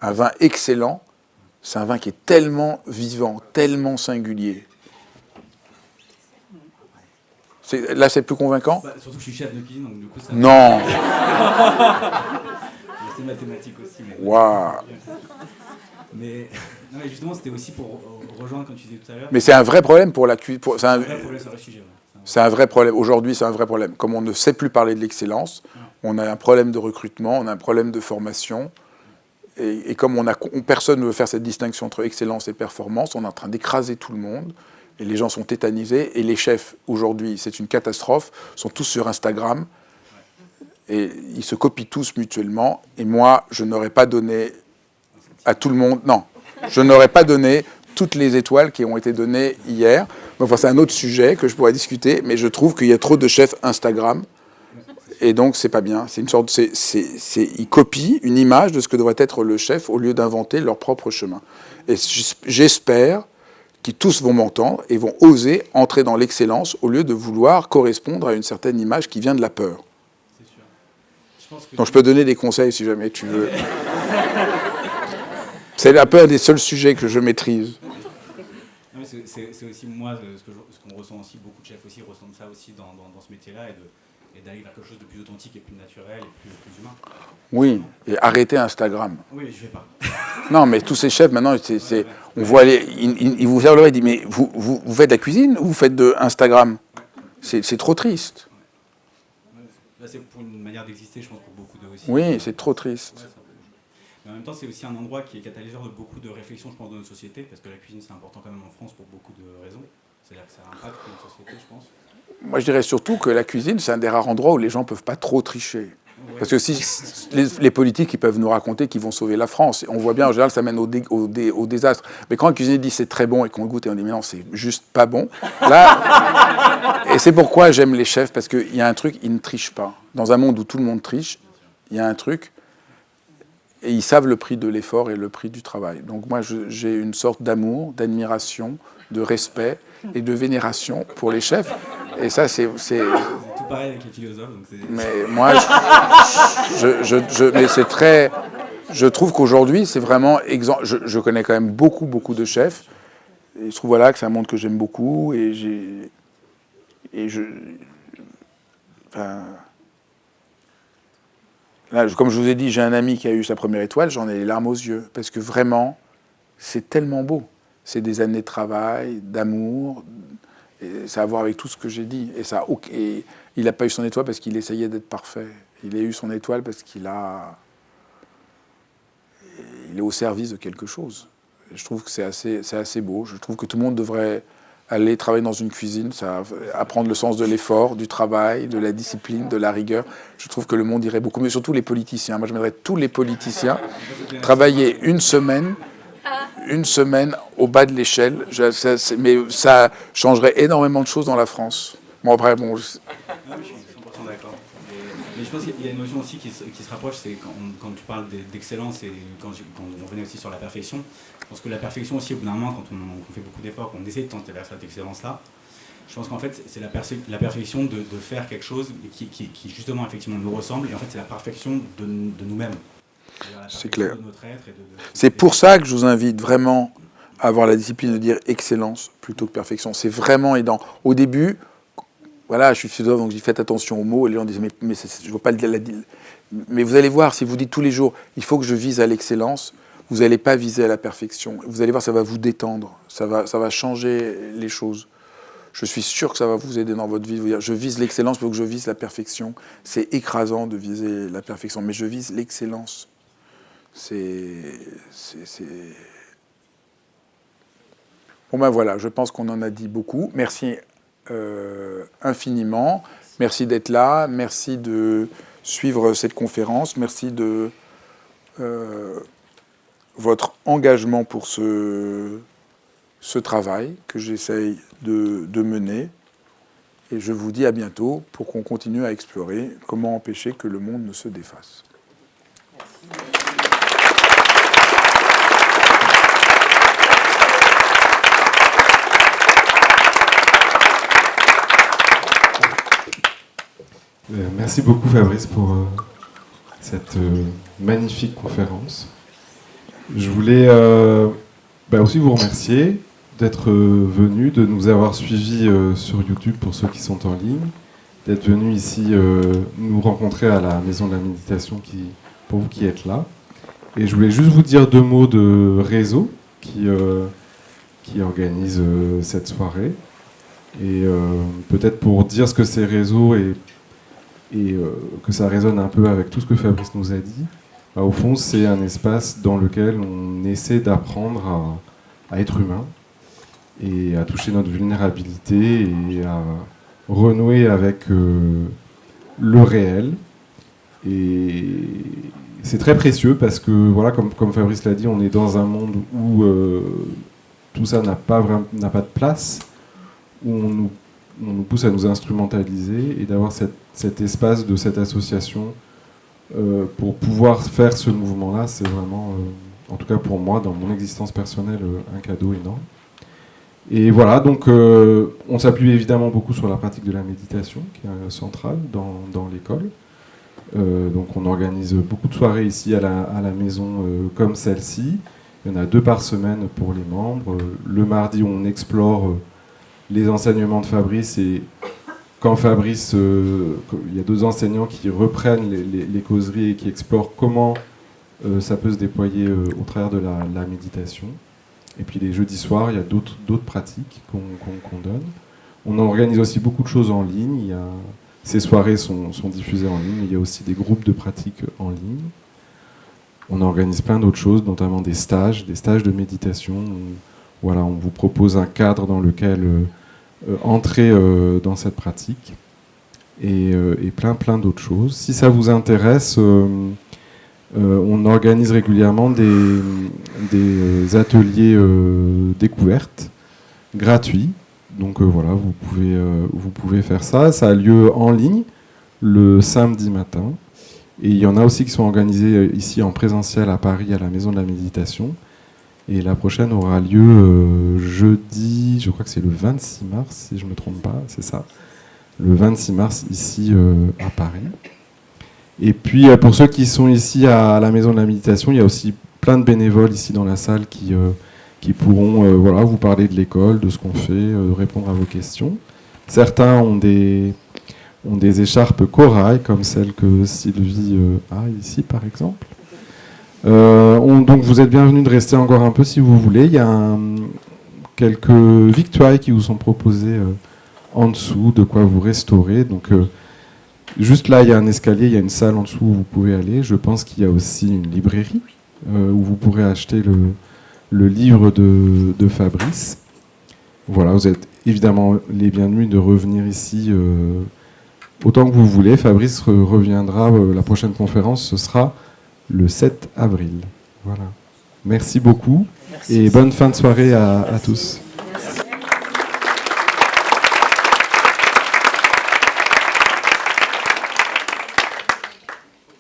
Un vin excellent, C'est un vin qui est tellement vivant, tellement singulier. Là, c'est plus convaincant? Bah, surtout que je suis chef de cuisine, donc du coup ça... Non. C'est mathématique aussi. Waouh. Mais, non, mais justement, c'était aussi pour rejoindre, comme tu disais tout à l'heure... Mais c'est un vrai problème pour la cuisine. C'est un vrai problème sur le sujet. Ouais. C'est un vrai problème. Aujourd'hui, c'est un vrai problème. Comme on ne sait plus parler de l'excellence, on a un problème de recrutement, on a un problème de formation. Et comme personne ne veut faire cette distinction entre excellence et performance, on est en train d'écraser tout le monde. Et les gens sont tétanisés. Et les chefs, aujourd'hui, c'est une catastrophe, sont tous sur Instagram. Et ils se copient tous mutuellement. Et moi, je n'aurais pas donné à tout le monde... Non, je n'aurais pas donné toutes les étoiles qui ont été données hier. Enfin, c'est un autre sujet que je pourrais discuter. Mais je trouve qu'il y a trop de chefs Instagram. Et donc, c'est pas bien. C'est une sorte... ils copient une image de ce que devrait être le chef au lieu d'inventer leur propre chemin. Et j'espère qu'ils tous vont m'entendre et vont oser entrer dans l'excellence au lieu de vouloir correspondre à une certaine image qui vient de la peur. C'est sûr. Donc je peux donner des conseils si jamais tu veux. C'est un peu un des seuls sujets que je maîtrise. Non, c'est aussi moi, ce qu'on ressent aussi, beaucoup de chefs aussi ressentent ça aussi dans ce métier-là, et d'aller vers quelque chose de plus authentique et plus naturel et plus humain. Oui, et arrêtez Instagram. Oui, je ne vais pas. Non, mais tous ces chefs, maintenant, on voit ils vous servent le riz, ils disent, mais vous faites de la cuisine ou vous faites de Instagram? C'est trop triste. Là, c'est pour une manière d'exister, je pense, pour beaucoup d'eux aussi. Oui, c'est trop triste. Mais en même temps, c'est aussi un endroit qui est catalyseur de beaucoup de réflexions, je pense, de notre société, parce que la cuisine, c'est important quand même en France pour beaucoup de raisons. C'est-à-dire que ça impacte notre société, je pense. Moi, je dirais surtout que la cuisine, c'est un des rares endroits où les gens ne peuvent pas trop tricher. Parce que si les politiques, ils peuvent nous raconter qu'ils vont sauver la France. On voit bien, en général, ça mène au désastre. Mais quand un cuisinier dit c'est très bon et qu'on goûte et on dit mais non, c'est juste pas bon, là... Et c'est pourquoi j'aime les chefs, parce qu'il y a un truc, ils ne trichent pas. Dans un monde où tout le monde triche, il y a un truc, et ils savent le prix de l'effort et le prix du travail. Donc moi, j'ai une sorte d'amour, d'admiration, de respect et de vénération pour les chefs. Et ça, c'est tout pareil avec les philosophes. Donc mais moi, mais c'est très... Je trouve qu'aujourd'hui, c'est vraiment... Je connais quand même beaucoup de chefs. Et je trouve voilà, que c'est un monde que j'aime beaucoup. Enfin, là, comme je vous ai dit, j'ai un ami qui a eu sa première étoile, j'en ai les larmes aux yeux. Parce que vraiment, c'est tellement beau. C'est des années de travail, d'amour... Et ça a à voir avec tout ce que j'ai dit. Et il n'a pas eu son étoile parce qu'il essayait d'être parfait. Il a eu son étoile parce il est au service de quelque chose. Et je trouve que c'est assez beau. Je trouve que tout le monde devrait aller travailler dans une cuisine, apprendre le sens de l'effort, du travail, de la discipline, de la rigueur. Je trouve que le monde irait beaucoup mieux, surtout les politiciens. Moi, j'aimerais tous les politiciens travailler une semaine au bas de l'échelle, mais ça changerait énormément de choses dans la France. Bon, après, bon... je suis 100% d'accord. Mais je pense qu'il y a une notion aussi qui se rapproche, c'est quand tu parles d'excellence et quand on revenait aussi sur la perfection. Je pense que la perfection aussi, au bout d'un moment, quand on fait beaucoup d'efforts, qu'on essaie de tenter vers cette excellence-là, je pense qu'en fait, c'est la perfection de faire quelque chose qui justement, effectivement, nous ressemble. Et en fait, c'est la perfection de nous-mêmes. C'est clair. C'est pour ça que je vous invite vraiment à avoir la discipline de dire excellence plutôt que perfection. C'est vraiment aidant. Au début, voilà, je suis philosophe, donc j'ai fait attention aux mots, et les gens disaient mais je ne vois pas le dire. Mais vous allez voir, si vous dites tous les jours, il faut que je vise à l'excellence, vous n'allez pas viser à la perfection. Vous allez voir, ça va vous détendre, ça va changer les choses. Je suis sûr que ça va vous aider dans votre vie. Vous dire, je vise l'excellence plutôt que je vise la perfection. C'est écrasant de viser la perfection, mais je vise l'excellence. Bon ben voilà, je pense qu'on en a dit beaucoup. Merci infiniment. Merci d'être là. Merci de suivre cette conférence. Merci de votre engagement pour ce travail que j'essaye de mener. Et je vous dis à bientôt pour qu'on continue à explorer comment empêcher que le monde ne se défasse. Merci beaucoup Fabrice pour cette magnifique conférence. Je voulais Aussi vous remercier d'être venu, de nous avoir suivis sur YouTube pour ceux qui sont en ligne, d'être venu ici nous rencontrer à la Maison de la Méditation pour vous qui êtes là. Et je voulais juste vous dire 2 mots de réseau qui organise cette soirée. Et peut-être pour dire ce que c'est réseau et que ça résonne un peu avec tout ce que Fabrice nous a dit. Au fond, c'est un espace dans lequel on essaie d'apprendre à être humain et à toucher notre vulnérabilité et à renouer avec le réel. Et c'est très précieux parce que, voilà, comme Fabrice l'a dit, on est dans un monde où tout ça n'a pas de place, où on nous pousse à nous instrumentaliser, et d'avoir cet espace de cette association pour pouvoir faire ce mouvement-là, c'est vraiment, en tout cas pour moi, dans mon existence personnelle, un cadeau énorme. Et voilà, donc on s'appuie évidemment beaucoup sur la pratique de la méditation, qui est centrale dans l'école. Donc on organise beaucoup de soirées ici à la maison comme celle-ci. Il y en a 2 par semaine pour les membres. Le mardi, on explore les enseignements de Fabrice, et quand Fabrice, il y a 2 enseignants qui reprennent les causeries et qui explorent comment ça peut se déployer au travers de la méditation. Et puis les jeudis soirs, il y a d'autres pratiques qu'on donne. On organise aussi beaucoup de choses en ligne. Ces soirées sont diffusées en ligne, mais il y a aussi des groupes de pratiques en ligne. On organise plein d'autres choses, notamment des stages de méditation. Voilà, on vous propose un cadre dans lequel entrer dans cette pratique, et plein d'autres choses. Si ça vous intéresse, on organise régulièrement des ateliers découvertes gratuits. Donc voilà, vous pouvez faire ça. Ça a lieu en ligne le samedi matin. Et il y en a aussi qui sont organisés ici en présentiel à Paris, à la Maison de la Méditation. Et la prochaine aura lieu jeudi, je crois que c'est le 26 mars, si je ne me trompe pas, c'est ça. Le 26 mars, ici à Paris. Et puis pour ceux qui sont ici à la Maison de la Méditation, il y a aussi plein de bénévoles ici dans la salle qui pourront vous parler de l'école, de ce qu'on fait, répondre à vos questions. Certains ont des écharpes corail, comme celle que Sylvie a ici, par exemple. Donc vous êtes bienvenus de rester encore un peu si vous voulez. Il y a quelques victuailles qui vous sont proposées en dessous, de quoi vous restaurer. Donc juste là, il y a un escalier, il y a une salle en dessous où vous pouvez aller. Je pense qu'il y a aussi une librairie où vous pourrez acheter le livre de Fabrice. Voilà, vous êtes évidemment les bienvenus de revenir ici autant que vous voulez. Fabrice reviendra, la prochaine conférence, ce sera le 7 avril. Voilà. Merci beaucoup. Merci. Et bonne fin de soirée à tous.